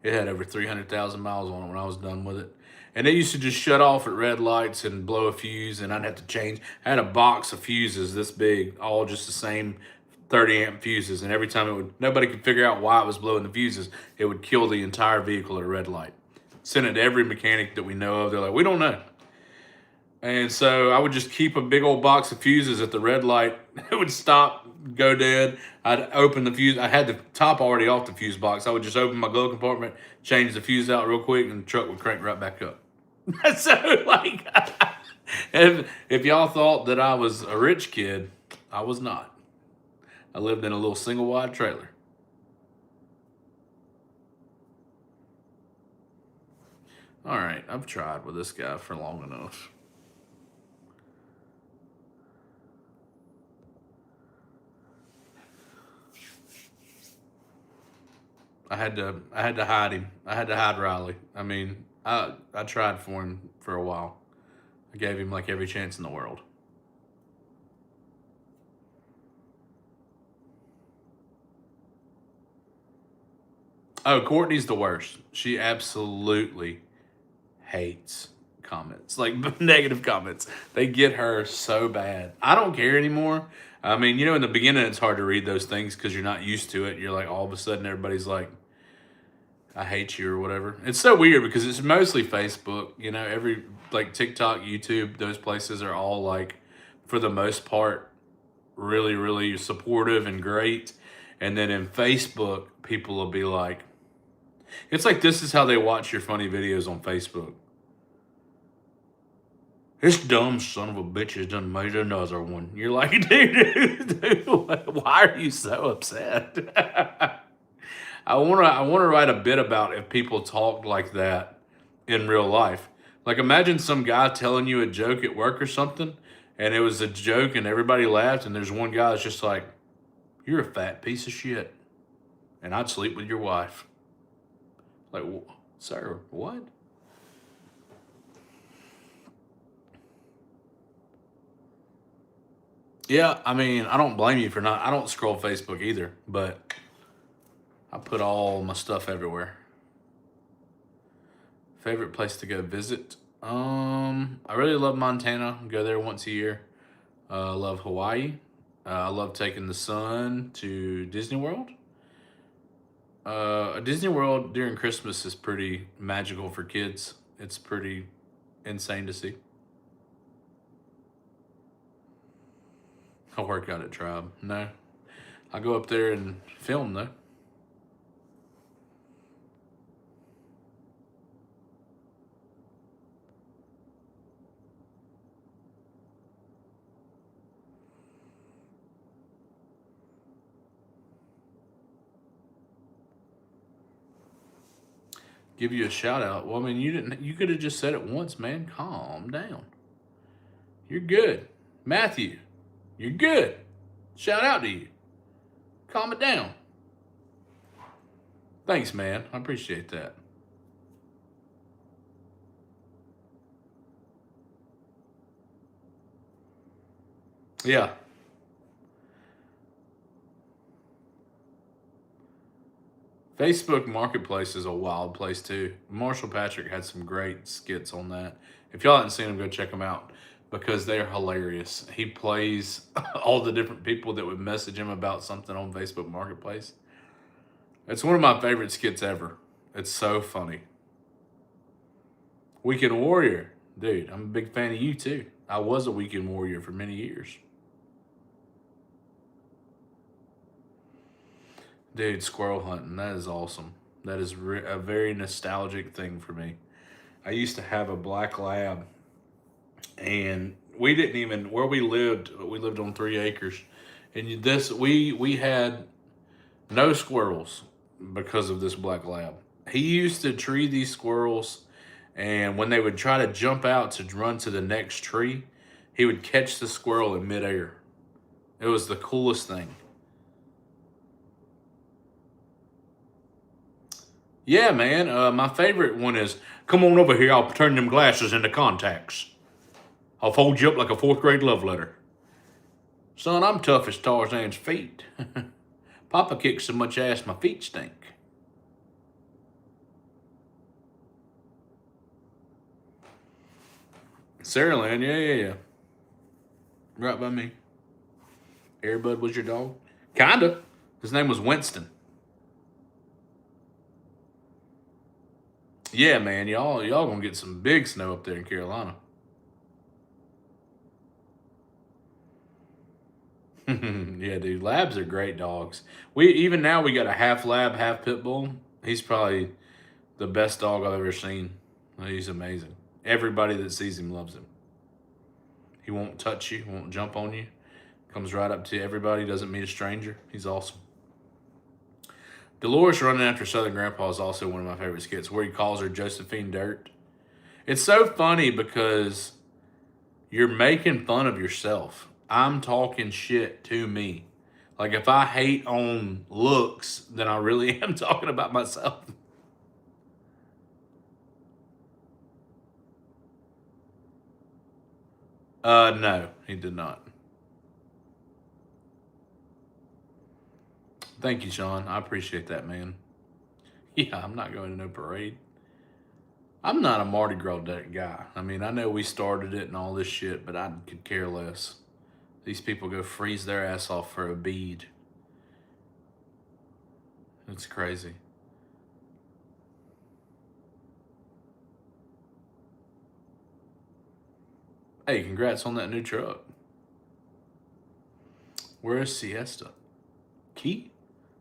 [SPEAKER 1] it had over 300,000 miles on it when I was done with it. And it used to just shut off at red lights and blow a fuse, and I'd have to change. I had a box of fuses this big, all just the same 30 amp fuses, and every time nobody could figure out why it was blowing the fuses, it would kill the entire vehicle at a red light. Sent it to every mechanic that we know of. They're like, we don't know. And so I would just keep a big old box of fuses at the red light. It would stop, go dead. I'd open the fuse. I had the top already off the fuse box. I would just open my glove compartment, change the fuse out real quick, and the truck would crank right back up. So, like, if y'all thought that I was a rich kid, I was not. I lived in a little single wide trailer. All right, I've tried with this guy for long enough. I had to hide him. I had to hide Riley. I mean, I tried for him for a while. I gave him like every chance in the world. Oh, Courtney's the worst. She absolutely hates comments, like negative comments. They get her so bad. I don't care anymore. I mean, in the beginning, it's hard to read those things because you're not used to it. You're like, all of a sudden, everybody's like, I hate you or whatever. It's so weird because it's mostly Facebook. Every like TikTok, YouTube, those places are all like, for the most part, really, really supportive and great. And then in Facebook, people will be like, it's like this is how they watch your funny videos on Facebook. This dumb son of a bitch has done made another one. You're like, dude, why are you so upset? I wanna write a bit about if people talked like that in real life. Like imagine some guy telling you a joke at work or something, and it was a joke and everybody laughed, and there's one guy that's just like, "You're a fat piece of shit, and I'd sleep with your wife." Like, sir, what? Yeah, I mean, I don't blame you for not. I don't scroll Facebook either, but I put all my stuff everywhere. Favorite place to go visit? I really love Montana. Go there once a year. I love Hawaii. I love taking the son to Disney World. Disney World during Christmas is pretty magical for kids. It's pretty insane to see. I work out at Tribe. No, I go up there and film though. Give you a shout out. Well, I mean, you didn't. You could have just said it once, man. Calm down. You're good, Matthew. You're good. Shout out to you. Calm it down. Thanks, man. I appreciate that. Yeah. Facebook Marketplace is a wild place too. Marshall Patrick had some great skits on that. If y'all haven't seen them, go check them out because they're hilarious. He plays all the different people that would message him about something on Facebook Marketplace. It's one of my favorite skits ever. It's so funny. Weekend Warrior. Dude, I'm a big fan of you too. I was a Weekend Warrior for many years. Dude, squirrel hunting, that is awesome. That is a very nostalgic thing for me. I used to have a black lab, and we didn't even where we lived. We lived on 3 acres, and we had no squirrels because of this black lab. He used to tree these squirrels, and when they would try to jump out to run to the next tree, he would catch the squirrel in midair. It was the coolest thing. Yeah, man. My favorite one is come on over here. I'll turn them glasses into contacts. I'll fold you up like a fourth grade love letter. Son, I'm tough as Tarzan's feet. Papa kicks so much ass my feet stink. Sarah Land, yeah, yeah, yeah. Right by me. Airbud was your dog? Kinda. His name was Winston. Yeah, man. Y'all gonna get some big snow up there in Carolina. Yeah, dude. Labs are great dogs. We even now we got a half lab, half pit bull. He's probably the best dog I've ever seen. He's amazing. Everybody that sees him loves him. He won't touch you, won't jump on you. Comes right up to everybody, doesn't meet a stranger. He's awesome. Dolores running after Southern Grandpa is also one of my favorite skits where he calls her Josephine Dirt. It's so funny because you're making fun of yourself. I'm talking shit to me. Like if I hate on looks, then I really am talking about myself. No, he did not. Thank you, Sean. I appreciate that, man. Yeah, I'm not going to no parade. I'm not a Mardi Gras guy. I mean, I know we started it and all this shit, but I could care less. These people go freeze their ass off for a bead. It's crazy. Hey, congrats on that new truck. Where is Siesta? Key?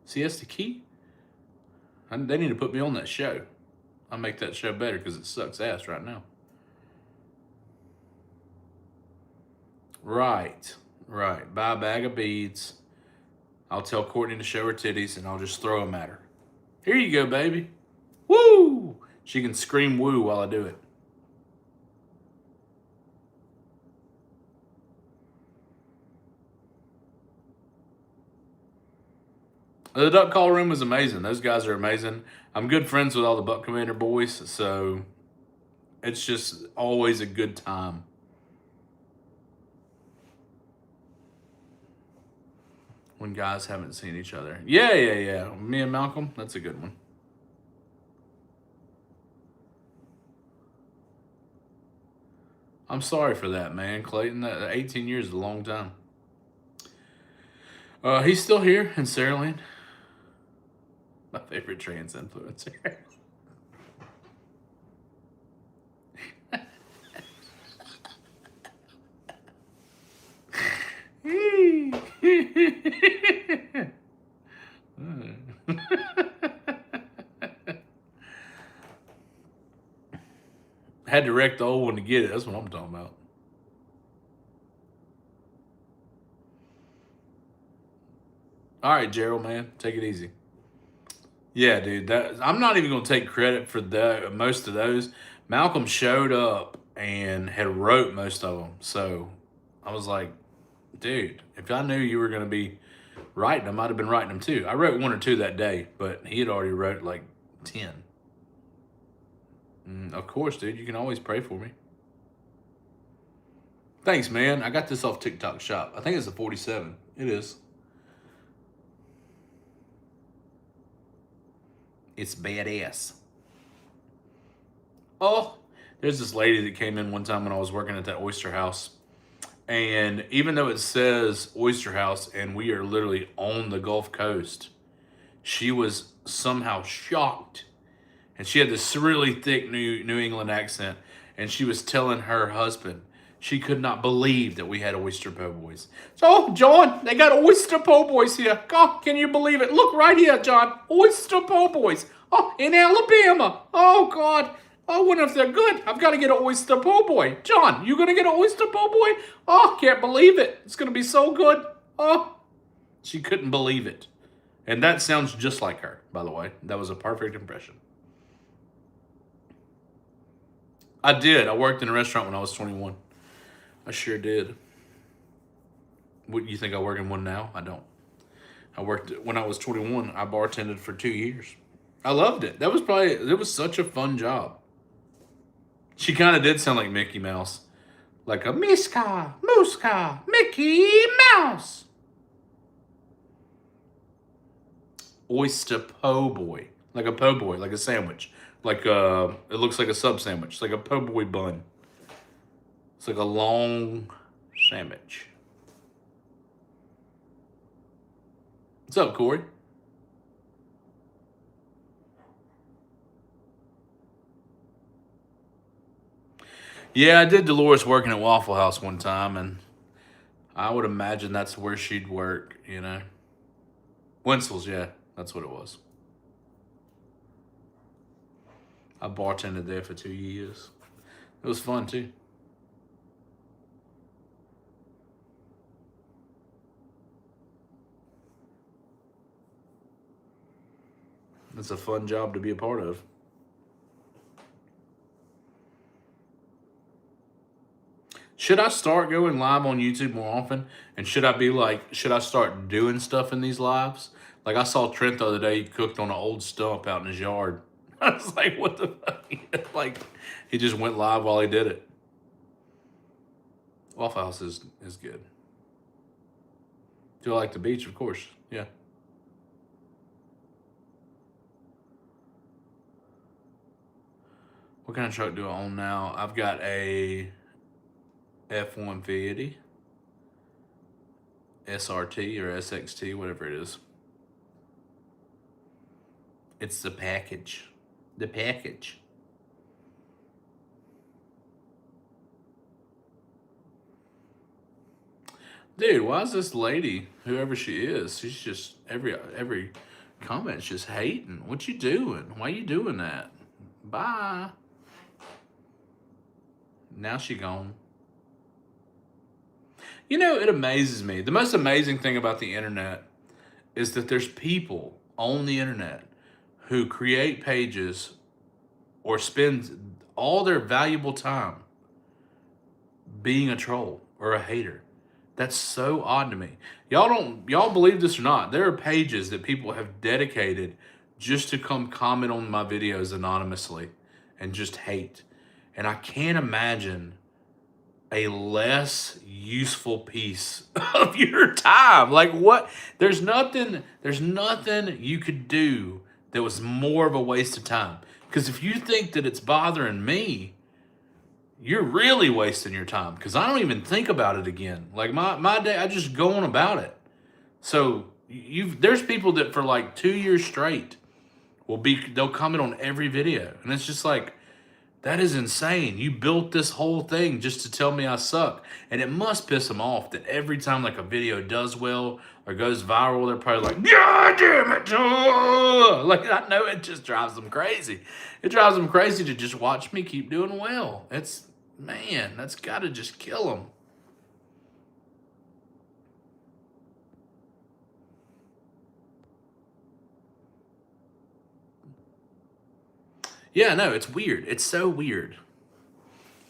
[SPEAKER 1] Siesta Key? They need to put me on that show. I'll make that show better because it sucks ass right now. Right. Buy a bag of beads. I'll tell Courtney to show her titties and I'll just throw them at her. Here you go, baby. Woo! She can scream woo while I do it. The duck call room was amazing. Those guys are amazing. I'm good friends with all the Buck Commander boys, so it's just always a good time. When guys haven't seen each other. Yeah. Me and Malcolm, that's a good one. I'm sorry for that, man, Clayton. That 18 years is a long time. He's still here in Saraland. My favorite trans influencer. Had to wreck the old one to get it. That's what I'm talking about. All right, Gerald, man, take it easy. Yeah, dude. I'm not even gonna take credit for most of those. Malcolm showed up and had wrote most of them, so I was like, dude, if I knew you were gonna be writing them, I'd have been writing them too. I wrote one or two that day, but he had already wrote like 10. Of course, dude. You can always pray for me. Thanks, man. I got this off TikTok Shop. I think it's a 47. It is. It's badass. Oh, there's this lady that came in one time when I was working at that oyster house. And even though it says oyster house and we are literally on the Gulf Coast, she was somehow shocked. And she had this really thick New England accent. And she was telling her husband she could not believe that we had oyster po' boys. So, oh, John, they got oyster po' boys here. God, can you believe it? Look right here, John. Oyster po' boys. Oh, in Alabama. Oh, God. I wonder if they're good. I've got to get an oyster po' boy. John, you going to get an oyster po' boy? Oh, can't believe it. It's going to be so good. Oh, she couldn't believe it. And that sounds just like her, by the way. That was a perfect impression. I did. I worked in a restaurant when I was 21. I sure did. What, you think I work in one now? I don't. I worked when I was 21. I bartended for 2 years. I loved it. It was such a fun job. She kind of did sound like Mickey Mouse. Like a Miska, Muska, Mickey Mouse. Oyster po' boy. Like a po' boy, like a sandwich. Like it looks like a sub sandwich. It's like a po' boy bun. It's like a long sandwich. What's up, Corey? Yeah, I did Dolores working at Waffle House one time, and I would imagine that's where she'd work, you know. Winsel's, yeah, that's what it was. I bartended there for 2 years. It was fun, too. It's a fun job to be a part of. Should I start going live on YouTube more often? And should I start doing stuff in these lives? Like I saw Trent the other day, he cooked on an old stump out in his yard. I was like, what the fuck? Like, he just went live while he did it. Waffle House is good. Do I like the beach? Of course, yeah. What kind of truck do I own now? I've got a F-150 SRT or SXT, whatever it is. It's the package. The package. Dude, why is this lady, whoever she is, she's just every comment's just hating. What you doing? Why you doing that? Bye. Now she gone. You know, it amazes me. The most amazing thing about the internet is that there's people on the internet who create pages or spend all their valuable time being a troll or a hater. That's so odd to me. Y'all believe this or not? There are pages that people have dedicated just to come comment on my videos anonymously and just hate. And I can't imagine a less useful piece of your time. Like what? There's nothing you could do that was more of a waste of time. Because if you think that it's bothering me, you're really wasting your time. Because I don't even think about it again. Like my day, I just go on about it. So there's people that for like 2 years straight they'll comment on every video. And it's just like, that is insane. You built this whole thing just to tell me I suck. And it must piss them off that every time like a video does well or goes viral, they're probably like, God damn it. Like, I know it just drives them crazy. It drives them crazy to just watch me keep doing well. Man, that's got to just kill them. Yeah, no, it's weird. It's so weird.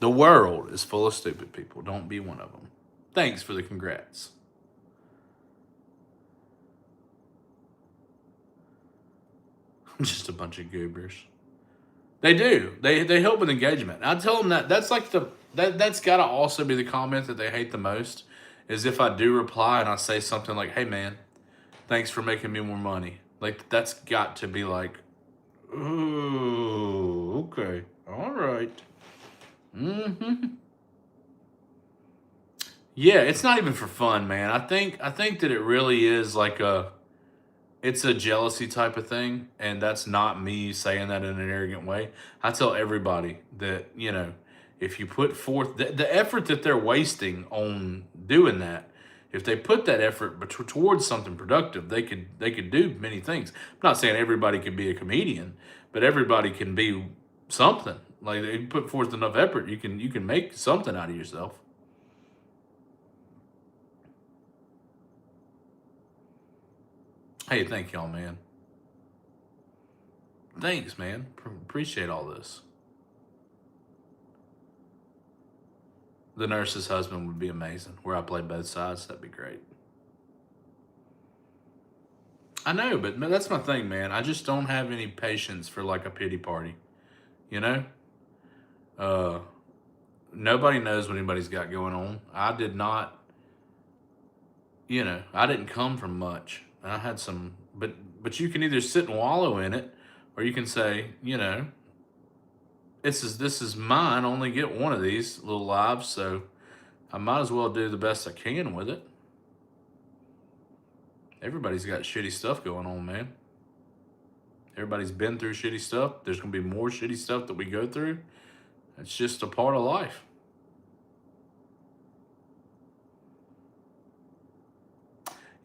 [SPEAKER 1] The world is full of stupid people. Don't be one of them. Thanks for the congrats. Just a bunch of goobers. They do. They help with engagement. I tell them that's like that's got to also be the comment that they hate the most, is if I do reply and I say something like, "Hey man, thanks for making me more money." Like that's got to be like, "Ooh, okay, all right." Mm-hmm. Yeah, it's not even for fun, man. I think that it really is like it's a jealousy type of thing, and that's not me saying that in an arrogant way. I tell everybody that, if you put forth the effort that they're wasting on doing that, if they put that effort towards something productive, they could do many things. I'm not saying everybody can be a comedian, but everybody can be something. Like if you put forth enough effort, you can make something out of yourself. Hey, thank y'all, man. Thanks, man. Appreciate all this. The nurse's husband would be amazing. Where I play both sides, that'd be great. I know, but that's my thing, man. I just don't have any patience for like a pity party. You know, uh, nobody knows what anybody's got going on. I did not. I didn't come from much. I had some, but you can either sit and wallow in it, or you can say, this is mine. I only get one of these little lives, so I might as well do the best I can with it. Everybody's got shitty stuff going on, man. Everybody's been through shitty stuff. There's going to be more shitty stuff that we go through. It's just a part of life.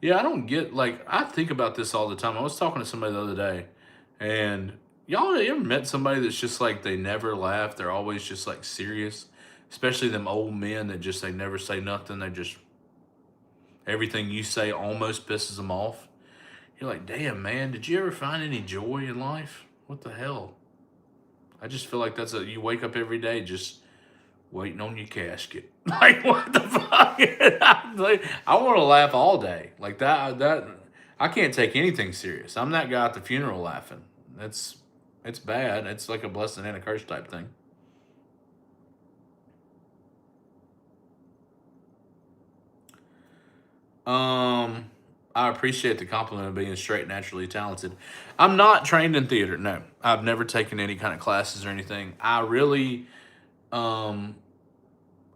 [SPEAKER 1] Yeah, I don't get, I think about this all the time. I was talking to somebody the other day, and y'all ever met somebody that's just like, they never laugh? They're always just like serious, especially them old men that just, they never say nothing. They just, everything you say almost pisses them off. You're like, damn, man, did you ever find any joy in life? What the hell? I just feel like you wake up every day just waiting on your casket. Like, what the fuck? I want to laugh all day. Like that, I can't take anything serious. I'm that guy at the funeral laughing. It's bad. It's like a blessing and a curse type thing. Um, I appreciate the compliment of being straight naturally talented. I'm not trained in theater. No, I've never taken any kind of classes or anything. I really, um,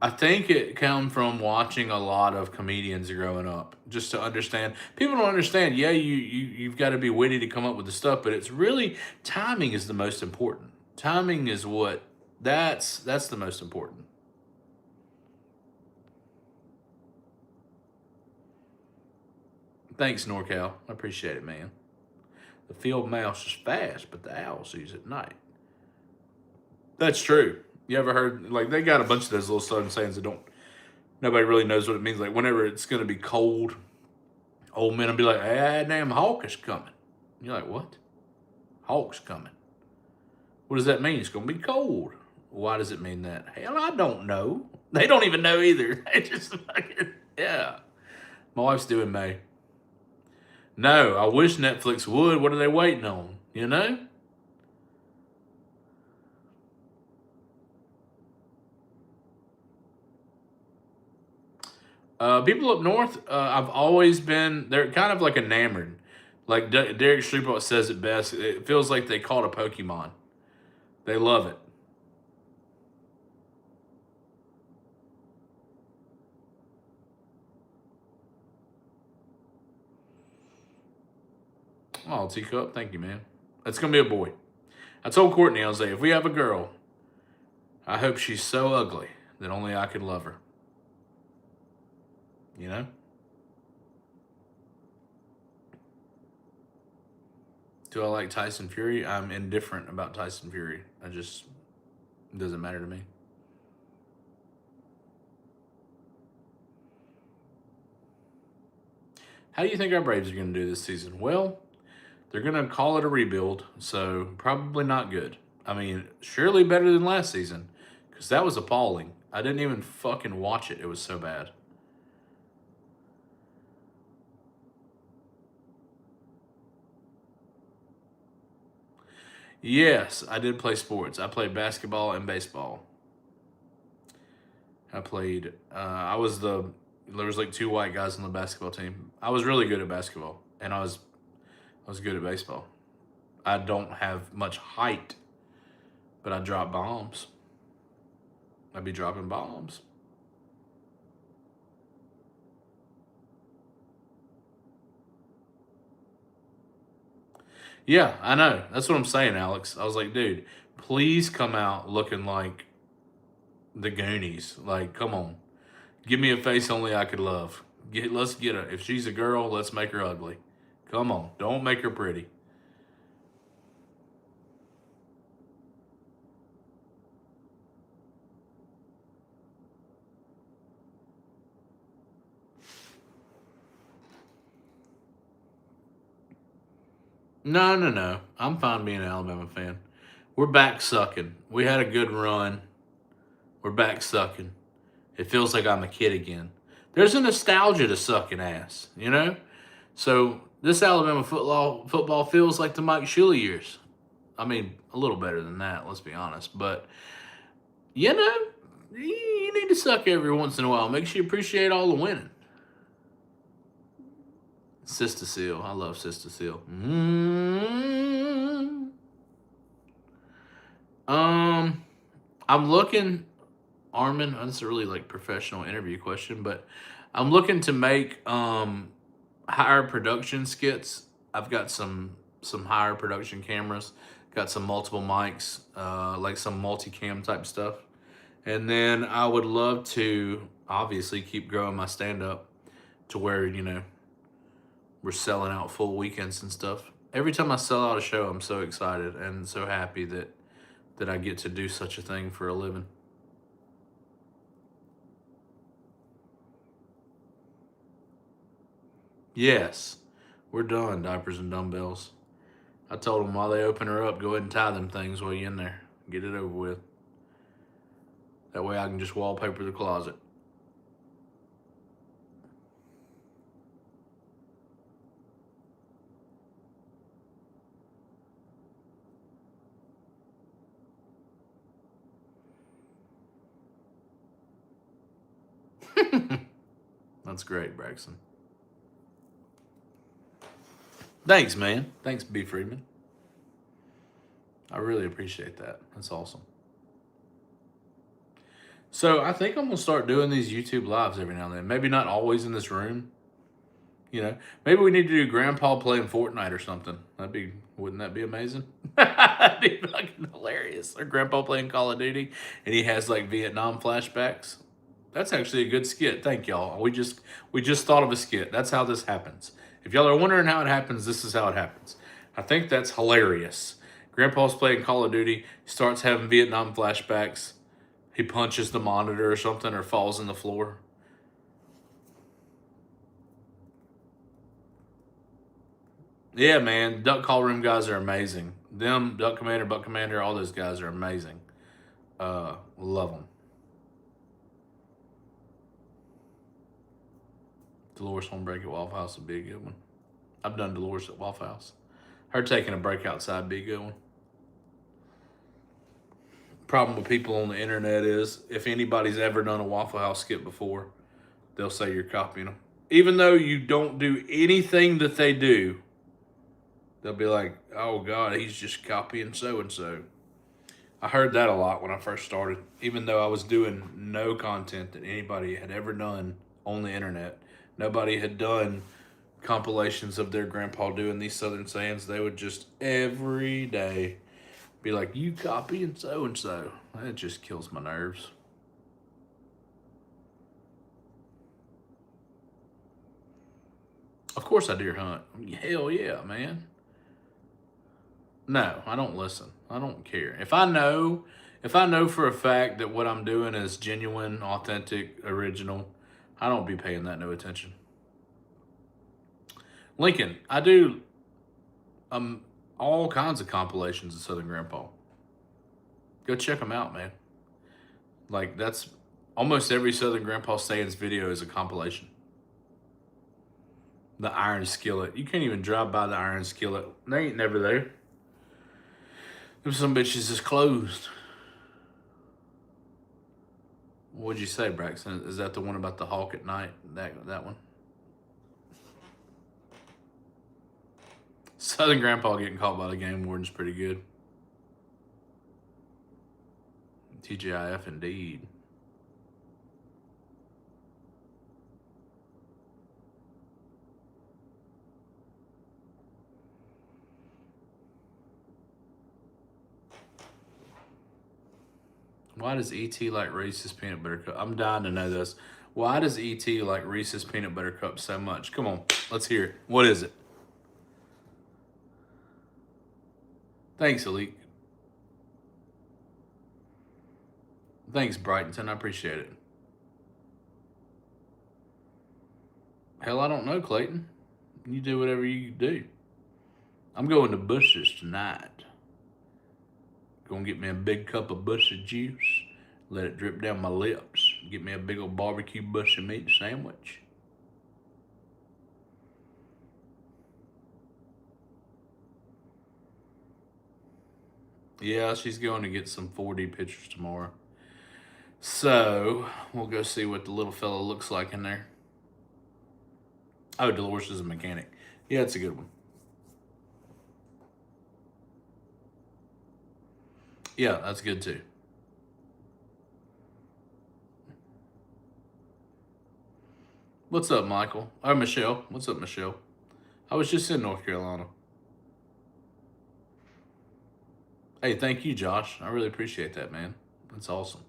[SPEAKER 1] I think it come from watching a lot of comedians growing up, just to understand. People don't understand. Yeah, you've got to be witty to come up with the stuff, but it's really timing is the most important. Timing is what that's the most important. Thanks, NorCal. I appreciate it, man. The field mouse is fast, but the owl sees at night. That's true. You ever heard like they got a bunch of those little southern sayings that don't nobody really knows what it means. Like whenever it's gonna be cold, old men will be like, "Ah, damn hawk is coming." You're like, "What? Hawk's coming? What does that mean? It's gonna be cold." Why does it mean that? Hell, I don't know. They don't even know either. They just fucking yeah. My wife's doing May. No, I wish Netflix would. What are they waiting on? You know? People up north, I've always been, they're kind of like enamored. Like Derek Streetball says it best. It feels like they caught a Pokemon. They love it. Oh, teacup. Thank you, man. It's going to be a boy. I told Courtney, I was like, if we have a girl, I hope she's so ugly that only I could love her. You know? Do I like Tyson Fury? I'm indifferent about Tyson Fury. It doesn't matter to me. How do you think our Braves are going to do this season? Well, they're going to call it a rebuild, so probably not good. I mean, surely better than last season, because that was appalling. I didn't even fucking watch it. It was so bad. Yes, I did play sports. I played basketball and baseball. I played. There was like two white guys on the basketball team. I was really good at basketball, and I was good at baseball. I don't have much height, but I drop bombs. I'd be dropping bombs. Yeah, I know. That's what I'm saying, Alex. I was like, dude, please come out looking like the Goonies. Like, come on, give me a face only I could love. Let's get her. If she's a girl, let's make her ugly. Come on, don't make her pretty. No, no, no. I'm fine being an Alabama fan. We're back sucking. We had a good run. We're back sucking. It feels like I'm a kid again. There's a nostalgia to sucking ass, you know? So this Alabama football feels like the Mike Shula years. I mean, a little better than that, let's be honest. But, you know, you need to suck every once in a while. Makes you appreciate all the winning. Sister Seal. I love Sister Seal. Um, I'm looking, Armin. That's a really like professional interview question, but I'm looking to make higher production skits. I've got some higher production cameras, got some multiple mics, like some multicam type stuff, and then I would love to obviously keep growing my stand up to where we're selling out full weekends and stuff. Every time I sell out a show, I'm so excited and so happy that I get to do such a thing for a living. Yes, we're done, diapers and dumbbells. I told them while they open her up, go ahead and tie them things while you're in there. Get it over with. That way I can just wallpaper the closet. That's great, Braxton. Thanks, man. Thanks, B. Friedman. I really appreciate that. That's awesome. So I think I'm gonna start doing these YouTube lives every now and then. Maybe not always in this room. Maybe we need to do Grandpa playing Fortnite or something. Wouldn't that be amazing? That'd be fucking hilarious. Or Grandpa playing Call of Duty and he has like Vietnam flashbacks. That's actually a good skit. Thank y'all. We just thought of a skit. That's how this happens. If y'all are wondering how it happens, this is how it happens. I think that's hilarious. Grandpa's playing Call of Duty, starts having Vietnam flashbacks. He punches the monitor or something or falls on the floor. Yeah, man. Duck Call Room guys are amazing. Them, Duck Commander, Buck Commander, all those guys are amazing. Love them. Dolores Homebreak at Waffle House would be a good one. I've done Dolores at Waffle House. Her taking a break outside would be a good one. Problem with people on the internet is if anybody's ever done a Waffle House skit before, they'll say you're copying them. Even though you don't do anything that they do, they'll be like, oh God, he's just copying so and so. I heard that a lot when I first started, even though I was doing no content that anybody had ever done on the internet. Nobody had done compilations of their grandpa doing these Southern sayings. They would just every day be like, you copying so and so. That just kills my nerves. Of course I deer hunt. Hell yeah, man. No, I don't listen. I don't care. If I know for a fact that what I'm doing is genuine, authentic, original, I don't be paying that no attention. Lincoln, I do all kinds of compilations of Southern Grandpa. Go check them out, man. Like that's almost every Southern Grandpa sayings video is a compilation. The Iron Skillet. You can't even drive by the Iron Skillet. They ain't never there. Them some bitches is closed. What'd you say, Braxton? Is that the one about the hawk at night? That one? Southern Grandpa getting caught by the game warden's pretty good. TGIF indeed. Why does ET like Reese's peanut butter cup? I'm dying to know this. Why does ET like Reese's peanut butter cup so much? Come on, let's hear it. What is it? Thanks, Elite. Thanks, Brighton. I appreciate it. Hell, I don't know, Clayton. You do whatever you do. I'm going to Bush's tonight. Gonna get me a big cup of Bush's juice. Let it drip down my lips. Get me a big old barbecue Bush's meat sandwich. Yeah, she's going to get some 4D pictures tomorrow. So, we'll go see what the little fella looks like in there. Oh, Dolores is a mechanic. Yeah, it's a good one. Yeah, that's good too. What's up, Michael? Oh, Michelle. What's up, Michelle? I was just in North Carolina. Hey, thank you, Josh. I really appreciate that, man. That's awesome.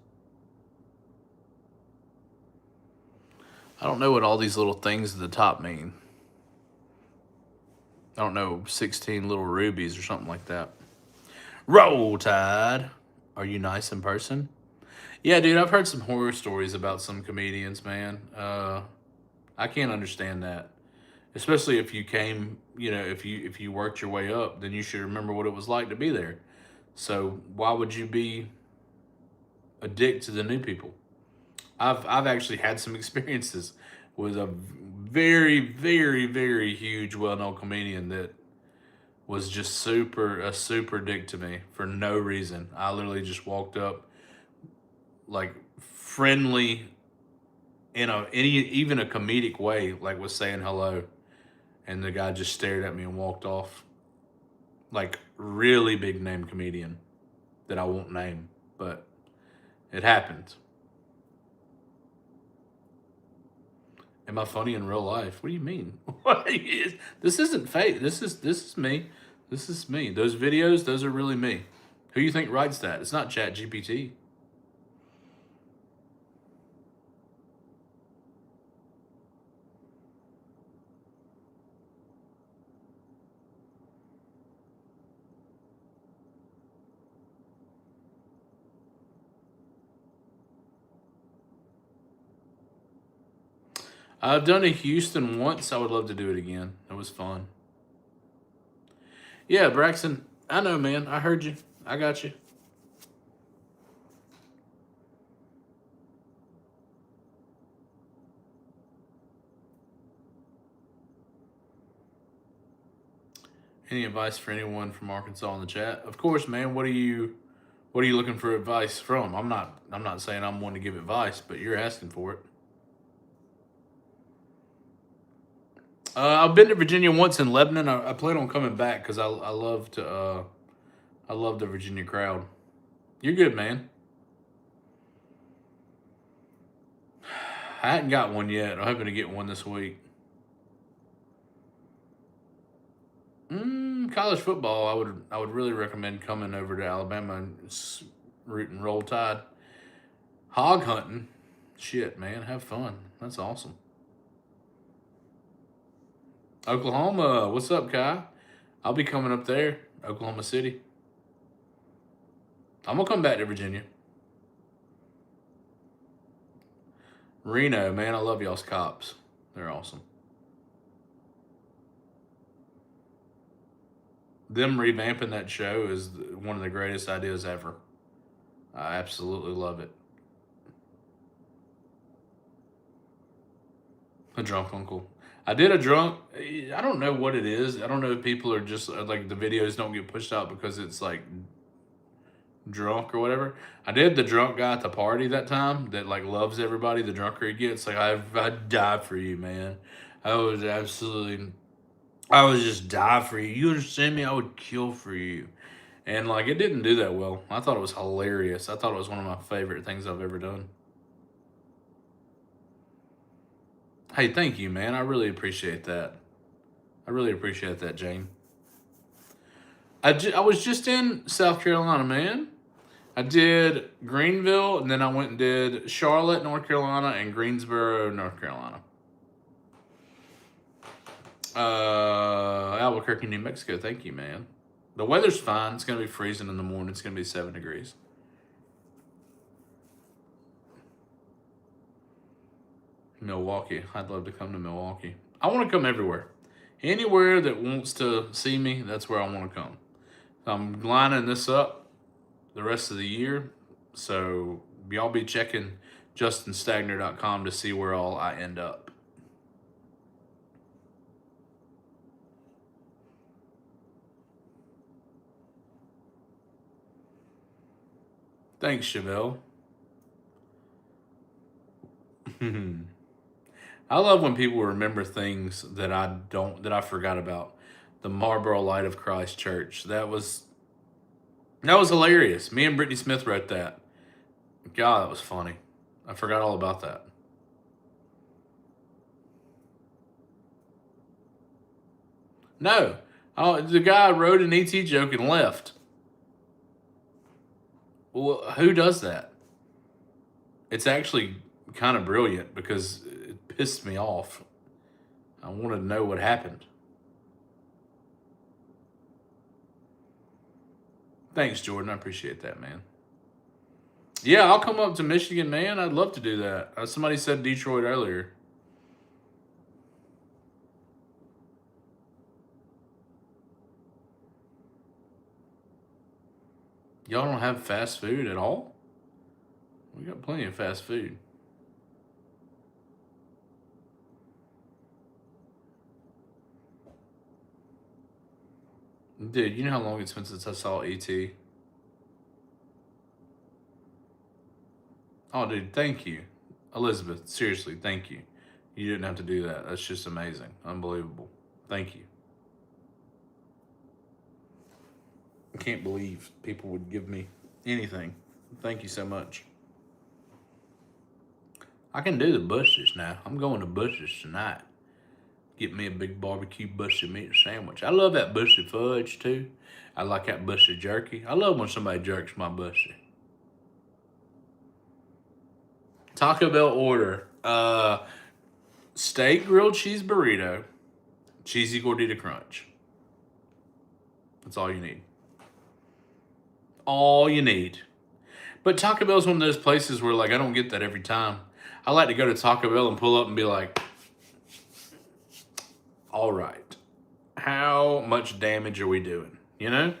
[SPEAKER 1] I don't know what all these little things at the top mean. I don't know, 16 little rubies or something like that. Roll Tide. Are you nice in person? Yeah, dude, I've heard some horror stories about some comedians, man. I can't understand that. Especially if you came, if you worked your way up, then you should remember what it was like to be there. So why would you be a dick to the new people? I've actually had some experiences with a very, very, very huge well-known comedian that was just a super dick to me for no reason. I literally just walked up like friendly in even a comedic way, like was saying hello, And the guy just stared at me and walked off. Like, really big name comedian that I won't name, but it happened. Am I funny in real life? What do you mean? This isn't fake. This is me. This is me. Those videos, those are really me. Who you think writes that? It's not Chat GPT. I've done it Houston once. I would love to do it again. It was fun. Yeah, Braxton. I know, man. I heard you. I got you. Any advice for anyone from Arkansas in the chat? Of course, man. What are you looking for advice from? I'm not saying I'm one to give advice, but you're asking for it. I've been to Virginia once in Lebanon. I plan on coming back because I love the Virginia crowd. You're good, man. I hadn't got one yet. I'm hoping to get one this week. College football, I would really recommend coming over to Alabama and rooting Roll Tide. Hog hunting, shit, man, have fun. That's awesome. Oklahoma, what's up, Kai? I'll be coming up there, Oklahoma City. I'm gonna come back to Virginia. Reno, man, I love y'all's cops. They're awesome. Them revamping that show is one of the greatest ideas ever. I absolutely love it. A drunk uncle. I did a drunk. I don't know what it is. I don't know if people are just like the videos don't get pushed out because it's like drunk or whatever. I did the drunk guy at the party that time that like loves everybody. The drunker he gets, like I'd die for you, man. I was absolutely, I would just die for you. You understand me? I would kill for you. And like it didn't do that well. I thought it was hilarious. I thought it was one of my favorite things I've ever done. Hey, thank you, man. I really appreciate that. I really appreciate that, Jane. I was just in South Carolina, man. I did Greenville, and then I went and did Charlotte, North Carolina, and Greensboro, North Carolina. Albuquerque, New Mexico. Thank you, man. The weather's fine. It's going to be freezing in the morning. It's going to be 7 degrees. Milwaukee. I'd love to come to Milwaukee. I want to come everywhere. Anywhere that wants to see me, that's where I want to come. I'm lining this up the rest of the year. So y'all be checking justinstagner.com to see where all I end up. Thanks, Chevelle. I love when people remember things that I forgot about. The Marlboro Light of Christ Church. That was hilarious. Me and Brittany Smith wrote that. God, that was funny. I forgot all about that. No. Oh, the guy wrote an ET joke and left. Well, who does that? It's actually kind of brilliant because it pissed me off. I wanted to know what happened. Thanks, Jordan. I appreciate that, man. Yeah, I'll come up to Michigan, man. I'd love to do that. Somebody said Detroit earlier. Y'all don't have fast food at all? We got plenty of fast food. Dude, you know how long it's been since I saw E.T.? Oh, dude, thank you. Elizabeth, seriously, thank you. You didn't have to do that. That's just amazing. Unbelievable. Thank you. I can't believe people would give me anything. Thank you so much. I can do the Bush's now. I'm going to Bush's tonight. Get me a big barbecue Bush meat sandwich. I love that Bushy fudge too. I like that Bushy jerky. I love when somebody jerks my Bushy. Taco Bell order. Steak grilled cheese burrito, cheesy gordita crunch. That's all you need. All you need. But Taco Bell's one of those places where like I don't get that every time. I like to go to Taco Bell and pull up and be like, all right, how much damage are we doing? You know?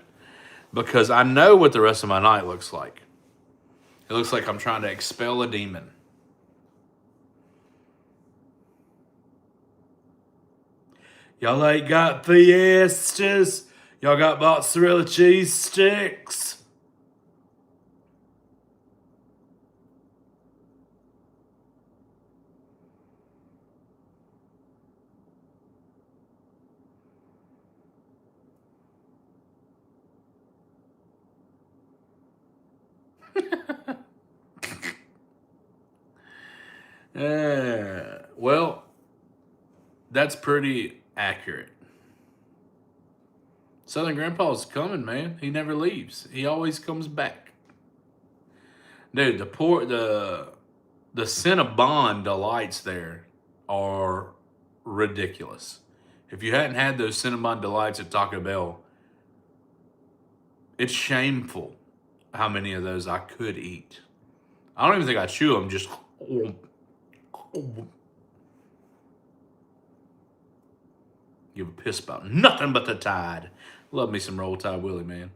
[SPEAKER 1] Because I know what the rest of my night looks like. It looks like I'm trying to expel a demon. Y'all ain't got fiestas. Y'all got mozzarella cheese sticks. Well, that's pretty accurate. Southern Grandpa's coming, man. He never leaves. He always comes back. Dude, the Cinnabon delights there are ridiculous. If you hadn't had those Cinnabon delights at Taco Bell, it's shameful how many of those I could eat. I don't even think I chew them, just give a piss about nothing but the Tide. Love me some Roll Tide Willie, man.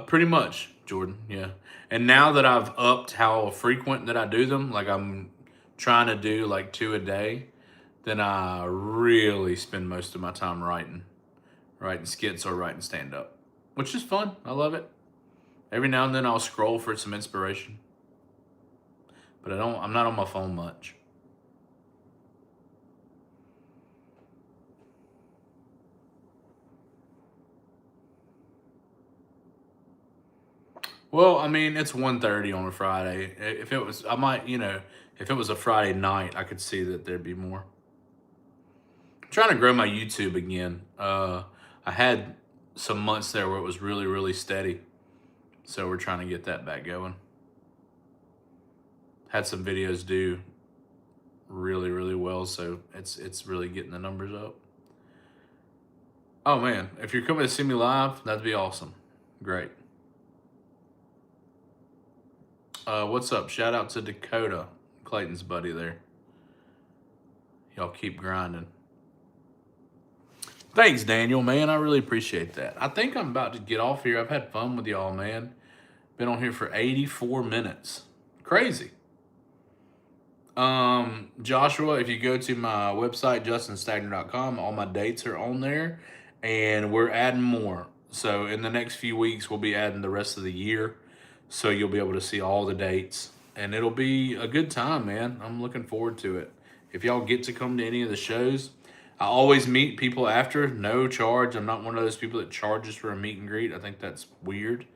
[SPEAKER 1] Pretty much, Jordan. Yeah. And now that I've upped how frequent that I do them, like I'm trying to do like 2 a day, then I really spend most of my time writing skits or writing stand up, which is fun. I love it. Every now and then I'll scroll for some inspiration, but I'm not on my phone much. Well, I mean, it's 1:30 on a Friday. If it was, I might, if it was a Friday night, I could see that there'd be more. I'm trying to grow my YouTube again. I had some months there where it was really, really steady. So we're trying to get that back going. Had some videos do really, really well, so it's really getting the numbers up. Oh man, if you're coming to see me live, that'd be awesome. Great. What's up? Shout out to Dakota, Clayton's buddy there. Y'all keep grinding. Thanks, Daniel, man. I really appreciate that. I think I'm about to get off here. I've had fun with y'all, man. Been on here for 84 minutes. Crazy. Joshua, if you go to my website, justinstagner.com, all my dates are on there, and we're adding more. So in the next few weeks, we'll be adding the rest of the year. So you'll be able to see all the dates, and it'll be a good time, man. I'm looking forward to it. If y'all get to come to any of the shows, I always meet people after, no charge. I'm not one of those people that charges for a meet and greet. I think that's weird.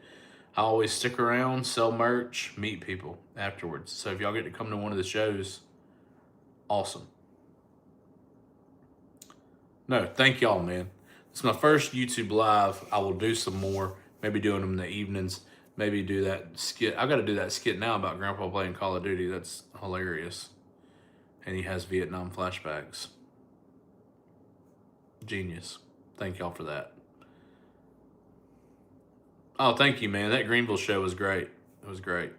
[SPEAKER 1] I always stick around, sell merch, meet people afterwards. So if y'all get to come to one of the shows, awesome. No, thank y'all, man. It's my first YouTube live. I will do some more, maybe doing them in the evenings. Maybe do that skit. I got to do that skit now about Grandpa playing Call of Duty. That's hilarious. And he has Vietnam flashbacks. Genius. Thank y'all for that. Oh, thank you, man. That Greenville show was great. It was great.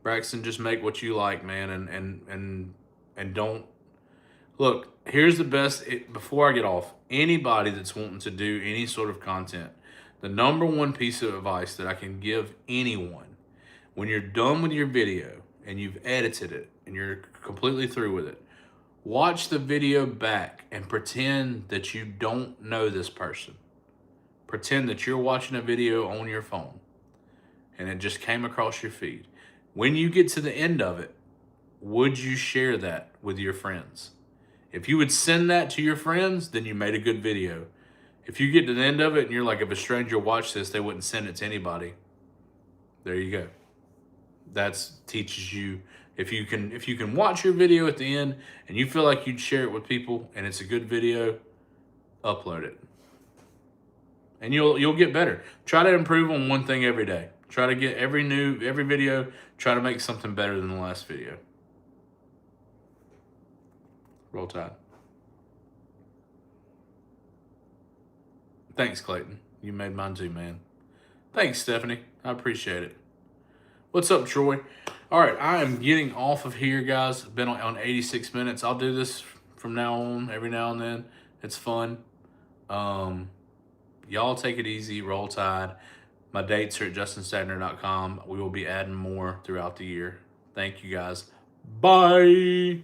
[SPEAKER 1] Braxton, just make what you like, man, and don't look. Here's the best. Before I get off, anybody that's wanting to do any sort of content, the number one piece of advice that I can give anyone, when you're done with your video and you've edited it and you're completely through with it, watch the video back and pretend that you don't know this person. Pretend that you're watching a video on your phone and it just came across your feed. When you get to the end of it, would you share that with your friends? If you would send that to your friends, then you made a good video. If you get to the end of it and you're like, if a stranger watched this, they wouldn't send it to anybody. There you go. That teaches you, if you can watch your video at the end and you feel like you'd share it with people and it's a good video, upload it. And you'll get better. Try to improve on one thing every day. Try to get every video, try to make something better than the last video. Roll Tide. Thanks, Clayton. You made mine too, man. Thanks, Stephanie. I appreciate it. What's up, Troy? All right, I am getting off of here, guys. Been on 86 minutes. I'll do this from now on, every now and then. It's fun. Y'all take it easy. Roll Tide. My dates are at justinstagner.com. We will be adding more throughout the year. Thank you, guys. Bye.